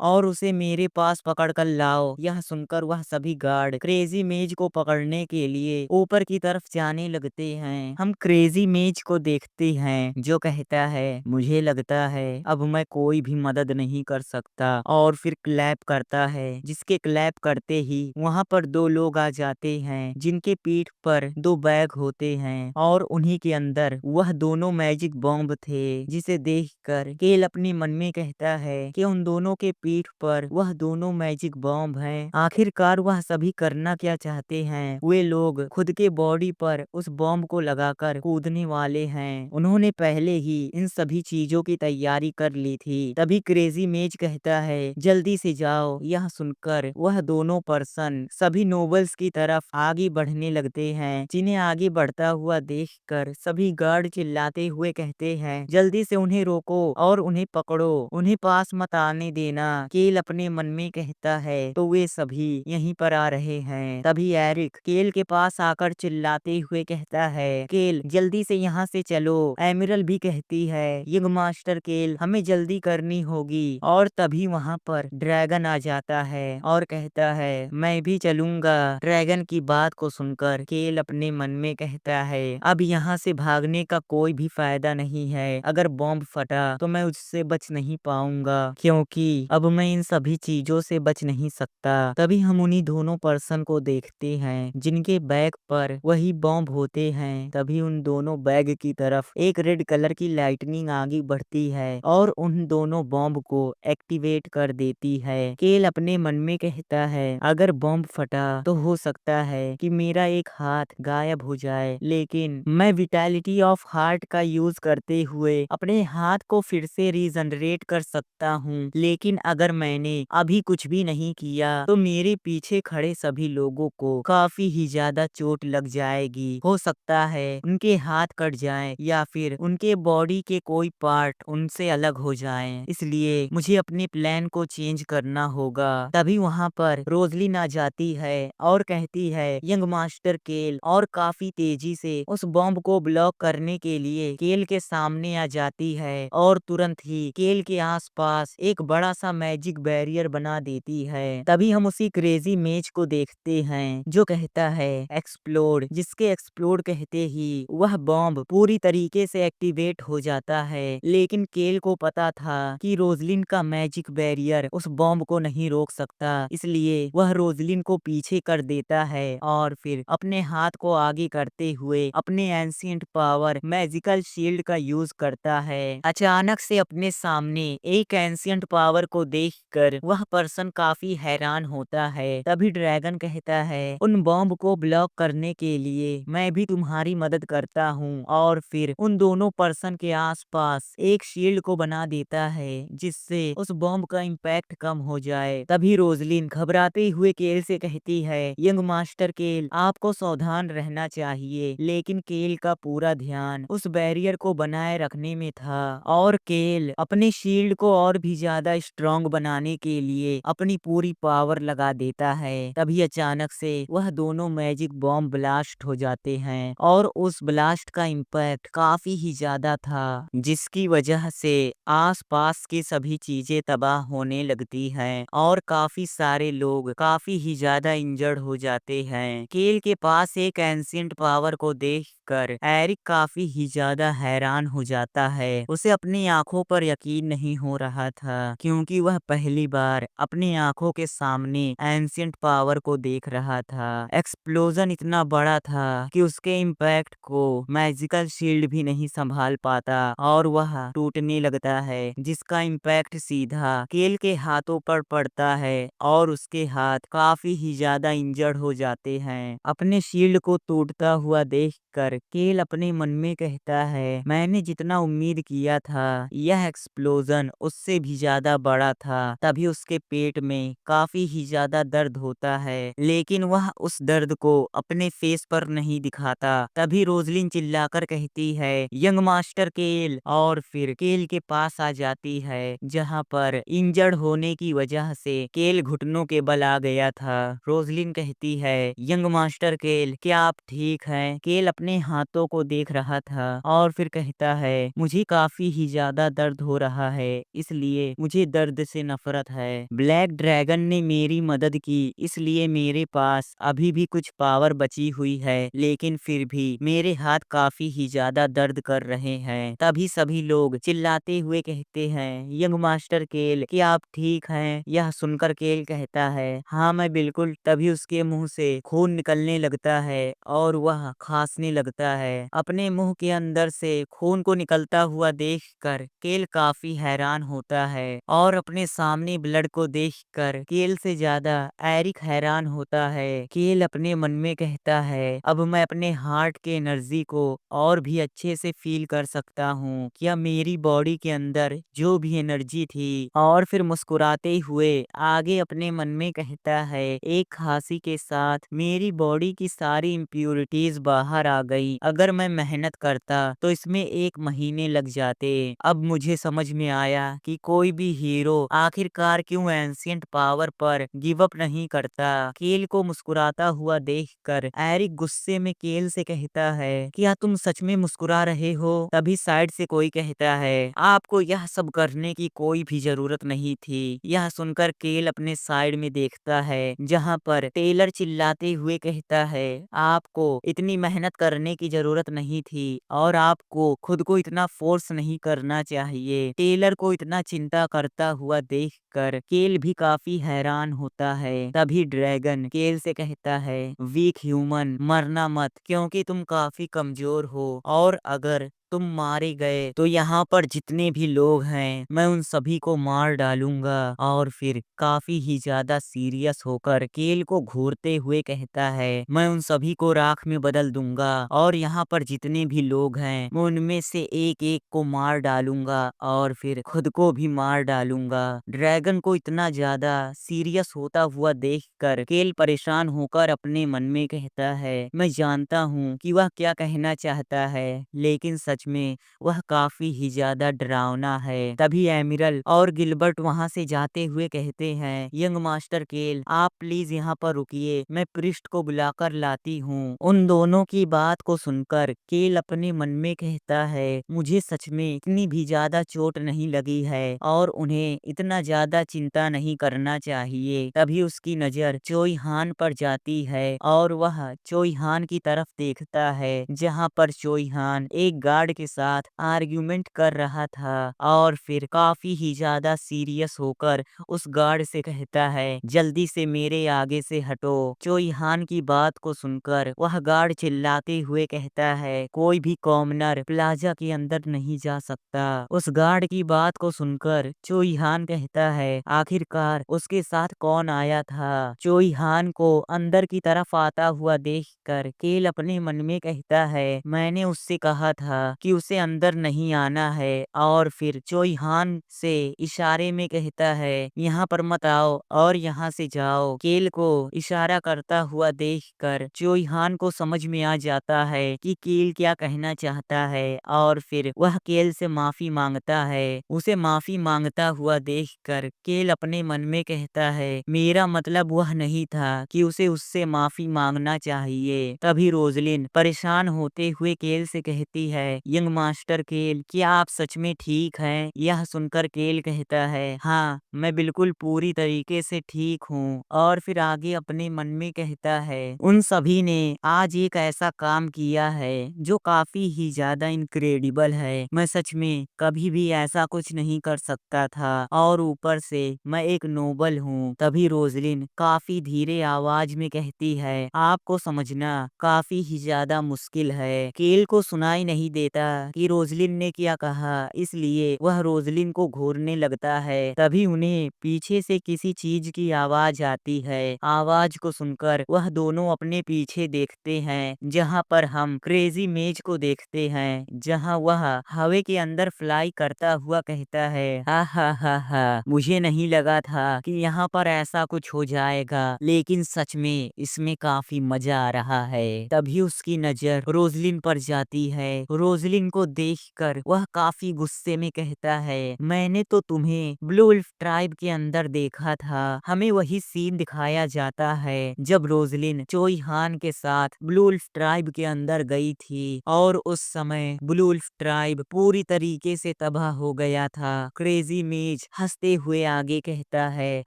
और उसे मेरे पास पकड़ कर लाओ। यह सुनकर वह सभी गार्ड क्रेजी मेज को पकड़ने के लिए ऊपर की तरफ जाने लगते हैं। हम क्रेजी मेज को देखते हैं जो कहता है मुझे लगता है अब मैं कोई भी मदद नहीं कर सकता और फिर क्लैप करता है जिसके क्लैप करते ही वहां पर 2 लोग आ जाते हैं जिनके पीठ पर 2 बैग होते हैं और उन्हीं के अंदर वह दोनों मैजिक बॉम्ब थे। जिसे देखकर केल अपने मन में कहता है कि उन दोनों के पीठ पर वह दोनों मैजिक बॉम्ब हैं। आखिरकार वह सभी करना क्या चाहते हैं। वे लोग खुद के बॉडी पर उस बॉम्ब को लगाकर कूदने वाले हैं। उन्होंने पहले ही इन सभी चीजों की तैयारी कर ली थी। तभी क्रेजी मेज कहता है जल्दी से जाओ। यह सुनकर वह दोनों पर्सन सभी नोबल्स की तरफ आगे बढ़ने लगते हैं जिन्हें आगे बढ़ता हुआ देखकर सभी गार्ड चिल्लाते हुए कहते हैं जल्दी से उन्हें रोको और उन्हें पकड़ो, उन्हें पास मत आने देना। केल अपने मन में कहता है तो वे सभी यहीं पर आ रहे हैं। तभी एरिक केल के पास आकर चिल्लाते हुए कहता है केल जल्दी से यहाँ से चलो। एमिरल भी कहती है यंग मास्टर केल हमें जल्दी करनी होगी। और तभी वहाँ पर ड्रैगन आ जाता है और कहता है मैं भी चलूंगा। ड्रैगन की बात को सुनकर केल अपने मन में कहता है अब यहाँ से भागने का कोई भी फायदा नहीं है। अगर बॉम्ब फटा तो मैं उससे बच नहीं पाऊंगा क्योंकि अब मैं इन सभी चीजों से बच नहीं सकता। तभी हम उन्हीं दोनों पर्सन को देखते हैं जिनके बैग पर वही बॉम्ब होते हैं। तभी उन दोनों बैग की तरफ एक रेड कलर की लाइटनिंग आगे बढ़ती है और उन दोनों बॉम्ब को एक्टिवेट कर देती है। केल अपने मन में कहता है अगर बॉम्ब फटा तो हो सकता है कि मेरा एक हाथ गायब हो जाए, लेकिन मैं विटैलिटी ऑफ हार्ट का यूज करते हुए अपने हाथ को फिर से रीजनरेट कर सकता हूँ। लेकिन अगर मैंने अभी कुछ भी नहीं किया तो मेरे पीछे खड़े सभी लोगों को काफी ही ज्यादा चोट लग जाएगी। हो सकता है उनके हाथ कट जाएं या फिर उनके बॉडी के कोई पार्ट उनसे अलग हो जाएं। इसलिए मुझे अपने प्लान को चेंज करना होगा। तभी वहाँ पर रोजलिन आ जाती है और कहती है यंग मास्टर केल और काफी तेजी से उस बॉम्ब को ब्लॉक करने के लिए केल के सामने आ जाती है और तुरंत ही केल के आसपास एक बड़ा सा मैजिक बैरियर बना देती है। तभी हम उसी क्रेजी मेज को देखते हैं जो कहता है एक्सप्लोड। जिसके एक्सप्लोड कहते ही वह बॉम्ब पूरी तरीके से एक्टिवेट हो जाता है। लेकिन केल को पता था कि रोजलिन का मैजिक बैरियर उस बॉम्ब को नहीं रोक सकता, इसलिए वह रोजलिन को पीछे कर देता है और फिर अपने हाथ को आगे करते हुए अपने एंशिएंट पावर मैजिकल शील्ड का यूज करता है। अचानक से अपने सामने एक एंशिएंट पावर को देखकर वह पर्सन काफी हैरान होता है। तभी ड्रैगन कहता है उन बॉम्ब को ब्लॉक करने के लिए मैं भी तुम्हारी मदद करता हूँ और फिर उन दोनों पर्सन के आसपास एक शील्ड को बना देता है जिससे उस बॉम्ब का इम्पैक्ट कम हो जाए। तभी रोजलिन घबराते हुए केल से कहती है यंग मास्टर केल आपको सावधान रहना चाहिए। लेकिन केल का पूरा ध्यान उस बैरियर को बनाए रखने में था और केल अपने शील्ड को और भी ज्यादा स्ट्रॉन्ग बनाने के लिए अपनी पूरी पावर लगा देता है। तभी अचानक से वह दोनों मैजिक बॉम्ब ब्लास्ट हो जाते हैं और उस ब्लास्ट का इम्पैक्ट काफी ही ज्यादा था, जिसकी वजह से आसपास की सभी चीजें तबाह होने लगती हैं और काफी सारे लोग काफी ही ज्यादा इंजर्ड हो जाते हैं। केल के पास एक एंशिएंट पावर को देखकर एरिक काफी ही ज्यादा हैरान हो जाता है। उसे अपनी आंखों पर यकीन नहीं हो रहा था, क्योंकि वह पहली बार अपनी आंखों के सामने एंशिएंट पावर को देख रहा था। एक्सप्लोजन इतना बड़ा था कि उसके इम्पैक्ट को मैजिकल शील्ड भी नहीं संभाल पाता और वह टूटने लगता है, जिसका इम्पैक्ट सीधा केल के हाथों पर पड़ता है और उसके हाथ काफी ही ज्यादा इंजर्ड हो जाते हैं। अपने शील्ड को टूटता हुआ देखकर केल अपने मन में कहता है, मैंने जितना उम्मीद किया था यह एक्सप्लोजन उससे भी ज्यादा बड़ा था। तभी उसके पेट में काफी ही ज्यादा दर्द होता है, लेकिन वह उस दर्द को अपने फेस पर नहीं दिखाता। तभी रोजलिन चिल्लाकर कहती है, यंग मास्टर केल, और फिर केल के पास आ जाती है, जहां पर इंजर्ड होने की वजह से केल घुटनों के बल आ गया था। रोजलिन कहती है, यंग मास्टर केल, क्या आप ठीक हैं? केल अपने हाथों को देख रहा था और फिर कहता है, मुझे काफी ही ज्यादा दर्द हो रहा है, इसलिए मुझे दर्द से नफरत है। ब्लैक ड्रैगन ने मेरी मदद की, इसलिए मेरे पास अभी भी कुछ पावर बची हुई है, लेकिन फिर भी मेरे हाथ काफी ही ज्यादा दर्द कर रहे हैं। तभी सभी लोग चिल्लाते हुए कहते हैं, यंग मास्टर केल, क्या आप ठीक हैं? यह सुनकर केल कहता है, हाँ मैं बिल्कुल। तभी उसके मुंह से खून निकलने लगता है और वह खांसने लगता है। अपने मुंह के अंदर से खून को निकलता हुआ देखकर केल काफी हैरान होता है और अपने सामने ब्लड को देखकर केल से ज्यादा एरिक हैरान होता है। केल अपने मन में कहता है, अब मैं अपने हार्ट के एनर्जी को और भी अच्छे से फील कर सकता हूँ। क्या मेरी बॉडी के अंदर जो भी एनर्जी थी, और फिर मुस्कुराते हुए आगे अपने मन में कहता है, एक खांसी के साथ मेरी बॉडी की सारी इम्प्यूरिटीज बाहर आ गई। अगर मैं मेहनत करता तो इसमें 1 महीने लग जाते। अब मुझे समझ में आया कि कोई भी हीरो आखिरकार क्यों एंशिएंट पावर पर गिव अप नहीं करता। केल को मुस्कुराता हुआ देखकर एरिक गुस्से में केल से कहता है, क्या तुम सच में मुस्कुरा रहे हो? तभी साइड से कोई कहता है, आपको यह सब करने की कोई भी जरूरत नहीं थी। यह सुनकर केल अपने साइड में देखता है, जहां पर टेलर चिल्लाते हुए कहता है, आपको इतनी मेहनत करने की जरूरत नहीं थी और आपको खुद को इतना फोर्स नहीं करना चाहिए। टेलर को इतना चिंता करता हुआ देखकर केल भी काफी हैरान होता है। तभी ड्रैगन केल से कहता है, वीक ह्यूमन, मरना मत, क्योंकि तुम काफी कमजोर हो और अगर तुम मारे गए तो यहाँ पर जितने भी लोग हैं मैं उन सभी को मार डालूंगा। और फिर काफी ही ज्यादा सीरियस होकर केल को घूरते हुए कहता है, मैं उन सभी को राख में बदल दूंगा और यहाँ पर जितने भी लोग हैं मैं उनमें से एक एक को मार डालूंगा और फिर खुद को भी मार डालूंगा। ड्रैगन को इतना ज्यादा सीरियस होता हुआ देखकर केल परेशान होकर अपने मन में कहता है, मैं जानता हूँ कि वह क्या कहना चाहता है, लेकिन सच में वह काफी ही ज्यादा डरावना है। तभी एमिरल और गिलबर्ट वहां से जाते हुए कहते हैं, यंग मास्टर केल, आप प्लीज यहाँ पर रुकिए, मैं प्रिस्ट को बुलाकर लाती हूँ। उन दोनों की बात को सुनकर केल अपने मन में कहता है, मुझे सच में इतनी भी ज्यादा चोट नहीं लगी है और उन्हें इतना ज्यादा चिंता नहीं करना चाहिए। तभी उसकी नजर चोई हान पर जाती है और वह चोई हान की तरफ देखता है, जहाँ पर चोई हान एक गार्ड के साथ आर्ग्यूमेंट कर रहा था और फिर काफी ही ज्यादा सीरियस होकर उस गार्ड से कहता है, जल्दी से मेरे आगे से हटो। चोई हान की बात को सुनकर वह गार्ड चिल्लाते हुए कहता है, कोई भी कॉमनर प्लाजा के अंदर नहीं जा सकता। उस गार्ड की बात को सुनकर चोई हान कहता है, आखिरकार उसके साथ कौन आया था? चोई हान को अंदर की तरफ आता हुआ देखकर केल अपने मन में कहता है, मैंने उससे कहा था कि उसे अंदर नहीं आना है और फिर चोई हान से इशारे में कहता है यहाँ पर मत आओ और यहाँ से जाओ। केल को इशारा करता हुआ देखकर चोई हान को समझ में आ जाता है कि केल क्या कहना चाहता है और फिर वह केल से माफी मांगता है। उसे माफी मांगता हुआ देखकर केल अपने मन में कहता है मेरा मतलब वह नहीं था कि उसे उससे माफी मांगना चाहिए। तभी रोजलिन परेशान होते हुए केल से कहती है यंग मास्टर केल, क्या आप सच में ठीक हैं? यह सुनकर केल कहता है हाँ, मैं बिल्कुल पूरी तरीके से ठीक हूँ। और फिर आगे अपने मन में कहता है उन सभी ने आज एक ऐसा काम किया है जो काफी ही ज्यादा इनक्रेडिबल है। मैं सच में कभी भी ऐसा कुछ नहीं कर सकता था और ऊपर से मैं एक नोबल हूँ। तभी रोजलिन काफी धीरे आवाज में कहती है आपको समझना काफी ही ज्यादा मुश्किल है। केल को सुनाई नहीं देता कि रोजलिन ने क्या कहा, इसलिए वह रोजलिन को घूरने लगता है। तभी उन्हें पीछे से किसी चीज की आवाज आती है। आवाज को सुनकर वह दोनों अपने पीछे देखते हैं, जहाँ पर हम क्रेजी मेज को देखते हैं, जहाँ वह हवा के अंदर फ्लाई करता हुआ कहता है हा, मुझे नहीं लगा था कि यहाँ पर ऐसा कुछ हो जाएगा, लेकिन सच में इसमें काफी मजा आ रहा है। तभी उसकी नजर रोजलिन पर जाती है। रोजलिन को देखकर वह काफी गुस्से में कहता है मैंने तो तुम्हें ब्लू वुल्फ ट्राइब के अंदर देखा था। हमें वही सीन दिखाया जाता है जब रोजलिन चोई हान के साथ ब्लू वुल्फ ट्राइब के अंदर गई थी और उस समय ब्लू वुल्फ ट्राइब पूरी तरीके से तबाह हो गया था। क्रेजी मेज हंसते हुए आगे कहता है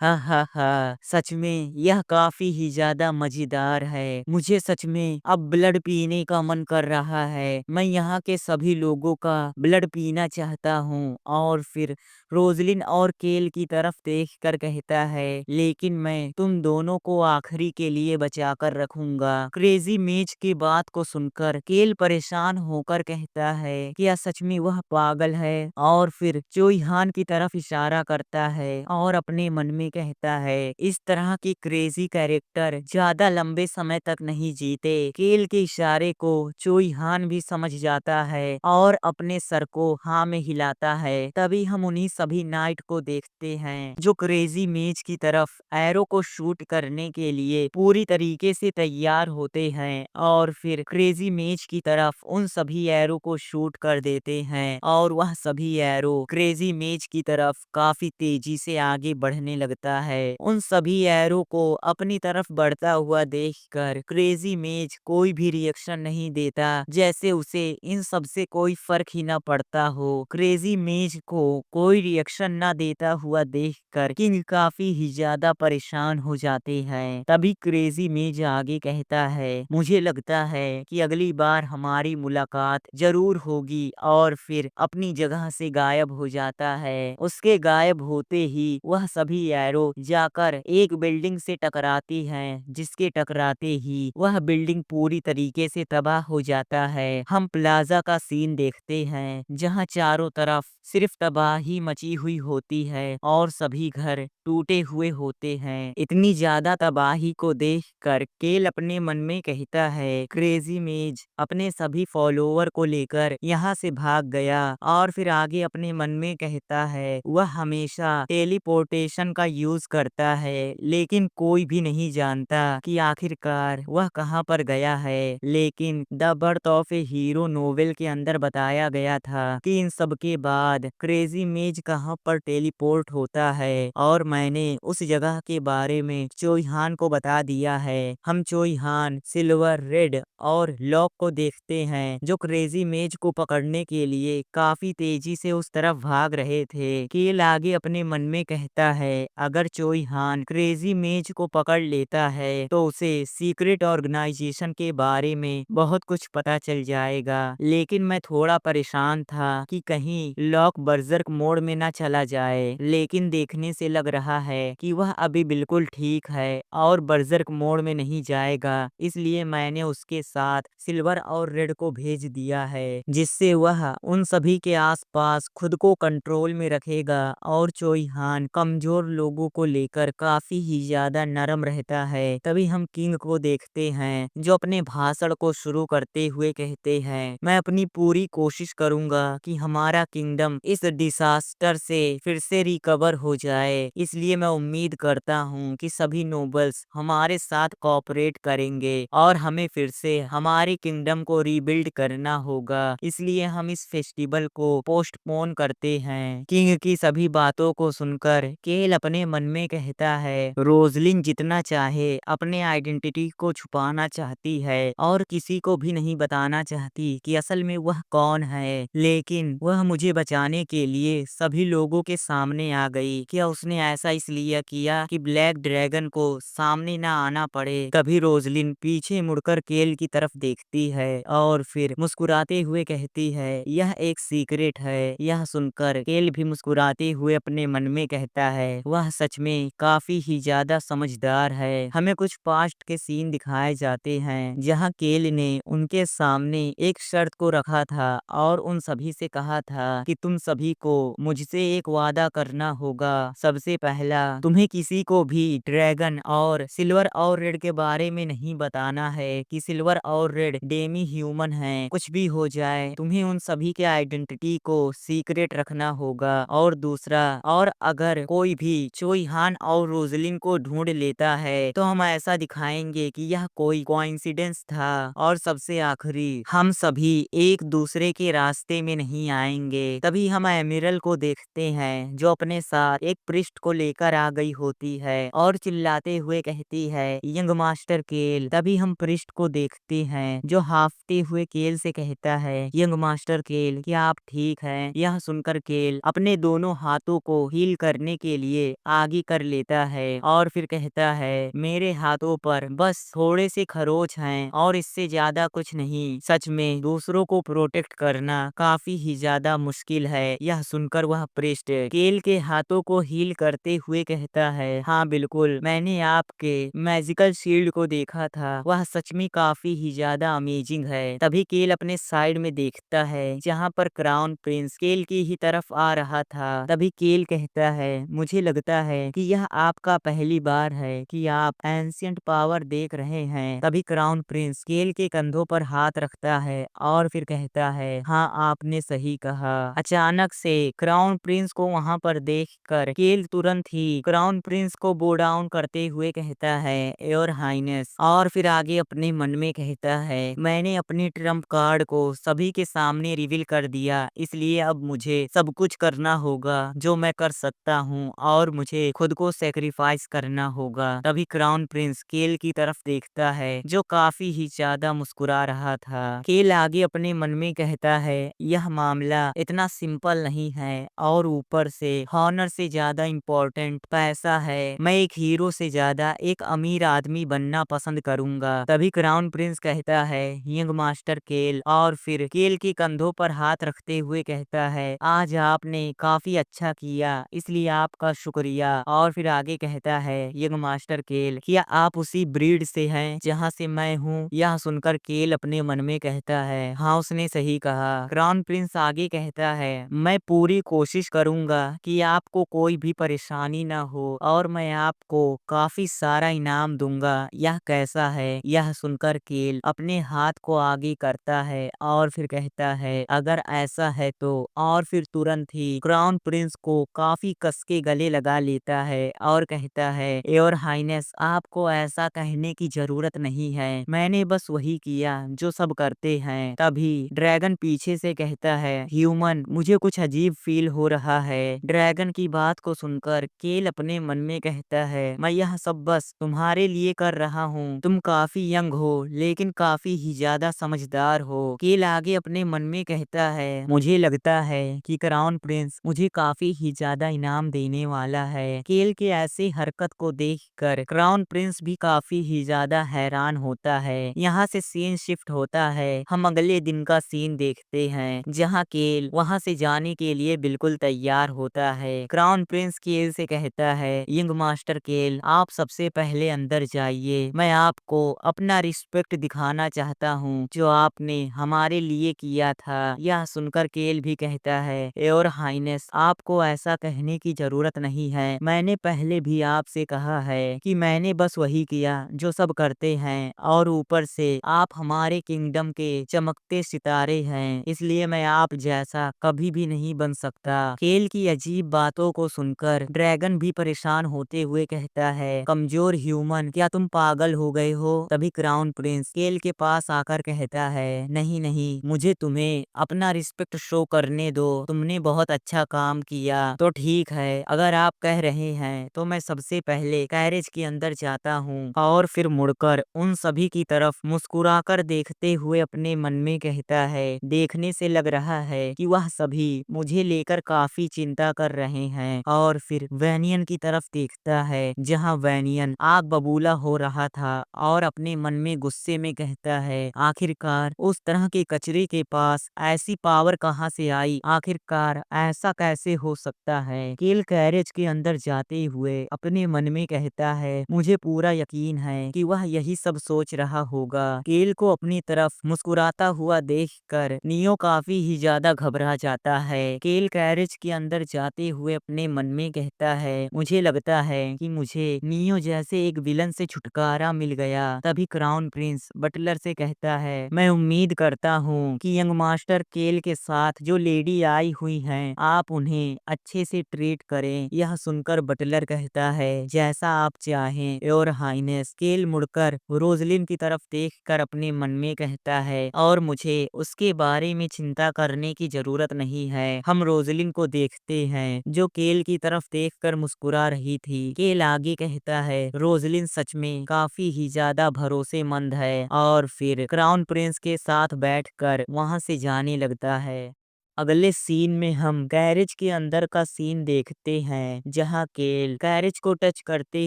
हा, सच में यह काफी ही ज्यादा मजेदार है। मुझे सच में अब ब्लड पीने का मन कर रहा है। मैं यहाँ के सभी लोगों का ब्लड पीना चाहता हूँ। और फिर रोजलिन और केल की तरफ देखकर कहता है लेकिन मैं तुम दोनों को आखिरी के लिए बचा कर रखूंगा। क्रेजी मेज की बात को सुनकर केल परेशान होकर कहता है क्या सच में वह पागल है? और फिर चोई हान की तरफ इशारा करता है और अपने मन में कहता है इस तरह की क्रेजी कैरेक्टर ज्यादा लंबे समय तक नहीं जीते। केल के इशारे को चोई हान भी समझ जाता है और अपने सर को हाँ में हिलाता है। तभी हम उन्हीं सभी नाइट को देखते हैं जो क्रेजी मेज की तरफ एरो को शूट करने के लिए पूरी तरीके से तैयार होते हैं और फिर क्रेजी मेज की तरफ उन सभी एरो को शूट कर देते हैं और वह सभी एरो क्रेजी मेज की तरफ काफी तेजी से आगे बढ़ने लगता है। उन सभी एरो को अपनी तरफ बढ़ता हुआ देखकर क्रेजी मेज कोई भी रिएक्शन नहीं देता, जैसे उसे इन सब से कोई फर्क ही ना पड़ता हो। क्रेजी मेज को कोई रिएक्शन ना देता हुआ देखकर किंग काफी ही ज्यादा परेशान हो जाते हैं। तभी क्रेजी मेज आगे कहता है मुझे लगता है कि अगली बार हमारी मुलाकात जरूर होगी और फिर अपनी जगह से गायब हो जाता है। उसके गायब होते ही वह सभी एरो जाकर एक बिल्डिंग से टकराती हैं, जिसके टकराते ही वह बिल्डिंग पूरी तरीके से तबाह हो जाता है। हम प्लाजा का सीन देखते हैं जहां चारों तरफ सिर्फ तबाही मची हुई होती है और सभी घर टूटे हुए होते हैं। इतनी ज्यादा तबाही को देखकर केल अपने मन में कहता है क्रेजी मेज अपने सभी फॉलोअर को लेकर यहाँ से भाग गया और फिर आगे अपने मन में कहता है वह हमेशा टेलीपोर्टेशन का यूज करता है, लेकिन कोई भी नहीं जानता कि आखिरकार वह कहाँ पर गया है। लेकिन the birth of A hero novel के अंदर बताया गया था कि इन सब के बाद क्रेजी मेज कहाँ पर टेलीपोर्ट होता है और मैंने उस जगह के बारे में चोई हान को बता दिया है। हम चोई हान, सिल्वर, रेड और लॉक को देखते हैं जो क्रेजी मेज को पकड़ने के लिए काफी तेजी से उस तरफ भाग रहे थे। केल आगे अपने मन में कहता है अगर चोई हान क्रेजी मेज को पकड़ लेता है तो उसे सीक्रेट ऑर्गेनाइजेशन के बारे में बहुत कुछ पता चल जाएगा। लेकिन मैं थोड़ा परेशान था कि कहीं लॉक बर्जर्क मोड में ना चला जाए, लेकिन देखने से लग रहा है कि वह अभी बिल्कुल ठीक है और बर्जर्क मोड में नहीं जाएगा। इसलिए मैंने उसके साथ सिल्वर और रेड को भेज दिया है, जिससे वह उन सभी के आसपास खुद को कंट्रोल में रखेगा और चोई हान कमजोर लोगों को लेकर काफी ही ज्यादा नरम रहता है। तभी हम किंग को देखते हैं जो अपने भाषण को शुरू करते हुए कहते हैं मैं अपनी अपनी पूरी कोशिश करूंगा कि हमारा किंगडम इस डिसास्टर से फिर से रिकवर हो जाए। इसलिए मैं उम्मीद करता हूँ कि सभी नोबल्स हमारे साथ कोऑपरेट करेंगे और हमें फिर से हमारे किंगडम को रीबिल्ड करना होगा। इसलिए हम इस फेस्टिवल को पोस्टपोन करते हैं। किंग की सभी बातों को सुनकर केल अपने मन में कहता है, रोजलिन जितना चाहे अपने आइडेंटिटी को छुपाना चाहती है और किसी को भी नहीं बताना चाहती कि असल में वह कौन है, लेकिन वह मुझे बचाने के लिए सभी लोगों के सामने आ गई। क्या उसने ऐसा इसलिए किया कि ब्लैक ड्रैगन को सामने ना आना पड़े? तभी रोजलिन पीछे मुड़कर केल की तरफ देखती है और फिर मुस्कुराते हुए कहती है, यह एक सीक्रेट है। यह सुनकर केल भी मुस्कुराते हुए अपने मन में कहता है, वह सच में काफी ही ज्यादा समझदार है। हमें कुछ पास्ट के सीन दिखाए जाते हैं जहां केल ने उनके सामने एक शर्त को रखा था और उन सभी से कहा था कि तुम सभी को मुझसे एक वादा करना होगा। सबसे पहला, तुम्हें किसी को भी ड्रैगन और सिल्वर और रेड के बारे में नहीं बताना है कि सिल्वर और रेड डेमी ह्यूमन हैं। कुछ भी हो जाए तुम्हें उन सभी के आइडेंटिटी को सीक्रेट रखना होगा। और दूसरा, और अगर कोई भी चोइहान और रोजलिन को ढूंढ लेता है तो हम ऐसा दिखाएंगे कि यह कोई कोइंसिडेंस था। और सबसे आखिरी, हम सभी एक दूसरे के रास्ते में नहीं आएंगे। तभी हम एमिरल को देखते हैं जो अपने साथ एक प्रिस्ट को लेकर आ गई होती है और चिल्लाते हुए कहती है, यंग मास्टर केल। तभी हम प्रिस्ट को देखते हैं जो हाफते हुए केल से कहता है, यंग मास्टर केल क्या आप ठीक हैं? यह सुनकर केल अपने दोनों हाथों को हील करने के लिए आगे कर लेता है और फिर कहता है, मेरे हाथों पर बस थोड़े से खरोच हैं और इससे ज्यादा कुछ नहीं। सच में दूसरों को प्रोटेक्ट करना काफी ही ज्यादा मुश्किल है। यह सुनकर वह प्रिस्ट केल के हाथों को हील करते हुए कहता है, हाँ बिल्कुल, मैंने आपके मैजिकल शील्ड को देखा था, वह सच में काफी ही ज्यादा अमेजिंग है। तभी केल अपने साइड में देखता है जहाँ पर क्राउन प्रिंस केल की ही तरफ आ रहा था। तभी केल कहता है, मुझे लगता है कि यह आपका पहली बार है कि आप एंशिएंट पावर देख रहे हैं। तभी क्राउन प्रिंस केल के कंधों पर हाथ रखता है और फिर कहता है, हाँ आपने सही कहा। अचानक से क्राउन प्रिंस को वहाँ पर देखकर केल तुरंत ही क्राउन प्रिंस को बो डाउन करते हुए कहता है, योर हाइनेस। और फिर आगे अपने मन में कहता है, मैंने अपने ट्रम्प कार्ड को सभी के सामने रिवील कर दिया, इसलिए अब मुझे सब कुछ करना होगा जो मैं कर सकता हूँ और मुझे खुद को सेक्रीफाइस करना होगा। तभी क्राउन प्रिंस केल की तरफ देखता है जो काफी ही ज्यादा मुस्कुरा रहा था। केल आगे अपने मन में कहता है, यह मामला इतना सिंपल नहीं है और ऊपर से हॉनर से ज्यादा इम्पोर्टेंट पैसा है। मैं एक हीरो से ज्यादा एक अमीर आदमी बनना पसंद करूंगा। तभी क्राउन प्रिंस कहता है, यंग मास्टर केल। और फिर केल के कंधों पर हाथ रखते हुए कहता है, आज आपने काफी अच्छा किया, इसलिए आपका शुक्रिया। और फिर आगे कहता है, यंग मास्टर केल क्या आप उसी ब्रीड से हैं जहाँ से मैं हूँ? यह सुनकर केल अपने मन में कहता है, हाँ उसने सही कहा। क्राउन प्रिंस आगे कहता है, मैं पूरी कोशिश करूंगा कि आपको कोई भी परेशानी ना हो और मैं आपको काफी सारा इनाम दूंगा। यह कैसा है? यह सुनकर केल अपने हाथ को आगे करता है और फिर कहता है, अगर ऐसा है तो। और फिर तुरंत ही क्राउन प्रिंस को काफी कस के गले लगा लेता है और कहता है, योर हाइनेस आपको ऐसा कहने की जरूरत नहीं है, मैंने बस वही किया जो सब करते हैं। तभी ड्रैगन पीछे से कहता है, ह्यूमन मुझे कुछ अजीब फील हो रहा है। ड्रैगन की बात को सुनकर केल अपने मन में कहता है, मैं यह सब बस तुम्हारे लिए कर रहा हूँ। तुम काफी यंग हो लेकिन काफी ही ज्यादा समझदार हो। केल आगे अपने मन में कहता है, मुझे लगता है कि क्राउन प्रिंस मुझे काफी ही ज्यादा इनाम देने वाला है। केल के ऐसे हरकत को देखकर क्राउन प्रिंस भी काफी ही ज्यादा हैरान होता है। यहाँ से सीन शिफ्ट होता है, हम अगले दिन का सीन देखते हैं जहाँ केल वहाँ से जाने के लिए बिल्कुल तैयार होता है। क्राउन प्रिंस केल से कहता है, यंग मास्टर केल आप सबसे पहले अंदर जाइए, मैं आपको अपना रिस्पेक्ट दिखाना चाहता हूँ जो आपने हमारे लिए किया था। यह सुनकर केल भी कहता है, योर हाइनेस आपको ऐसा कहने की जरूरत नहीं है, मैंने पहले भी आपसे कहा है कि मैंने बस वही किया जो सब करते हैं और ऊपर से आप हमारे किंगडम के चमकते सितारे हैं, इसलिए मैं आप जैसा कभी भी नहीं बन सकता। केल की अजीब बातों को सुनकर ड्रैगन भी परेशान होते हुए कहता है, कमजोर ह्यूमन, क्या तुम पागल हो गए हो? तभी क्राउन प्रिंस केल के पास आकर कहता है, नहीं नहीं, मुझे तुम्हें अपना रिस्पेक्ट शो करने दो, तुमने बहुत अच्छा काम किया। तो ठीक है, अगर आप कह रहे हैं तो मैं सबसे पहले कैरेज के अंदर जाता हूँ। और फिर मुड़कर उन सभी की तरफ मुस्कुराकर देखते हुए अपने मन में कहता है, देखने से लग रहा है कि वह सभी मुझे लेकर काफी चिंता कर रहे हैं। और फिर वैनियन की तरफ देखता है, जहाँ वैनियन आग बबूला हो रहा था और अपने मन में गुस्से में कहता है, आखिरकार उस तरह के कचरे के पास ऐसी पावर कहाँ से आई? आखिरकार ऐसा कैसे हो सकता है? केल कैरेज के अंदर जाते हुए अपने मन में कहता है, मुझे पूरा यकीन है कि वह यही सब सोच रहा होगा। केल को अपनी तरफ मुस्कुराता हुआ देखकर नियो काफी ही ज्यादा घबरा जाता है। केल कैरेज के अंदर जाते हुए अपने मन में कहता है, मुझे लगता है कि मुझे नियो जैसे एक विलन से छुटकारा मिल गया। तभी क्राउन प्रिंस बटलर से कहता है, मैं उम्मीद करता हूँ कि यंग मास्टर केल के साथ जो लेडी आई हुई हैं, आप उन्हें अच्छे से ट्रीट करें। यह सुनकर बटलर कहता है, जैसा आप चाहें योर हाइनेस। केल मुड़कर रोजलिन की तरफ देखकर अपने मन में कहता है, और मुझे उसके बारे में चिंता करने की जरूरत नहीं है। हम रोजलिन को देखते हैं, जो केल की तरफ देखकर मुस्कुरा रही थी। केल आगे कहता है, रोजलिन सच में काफी ही ज्यादा भरोसेमंद है। और फिर क्राउन प्रिंस के साथ बैठकर वहां से जाने लगता है। अगले सीन में हम गैरेज के अंदर का सीन देखते हैं, जहां केल गैरेज को टच करते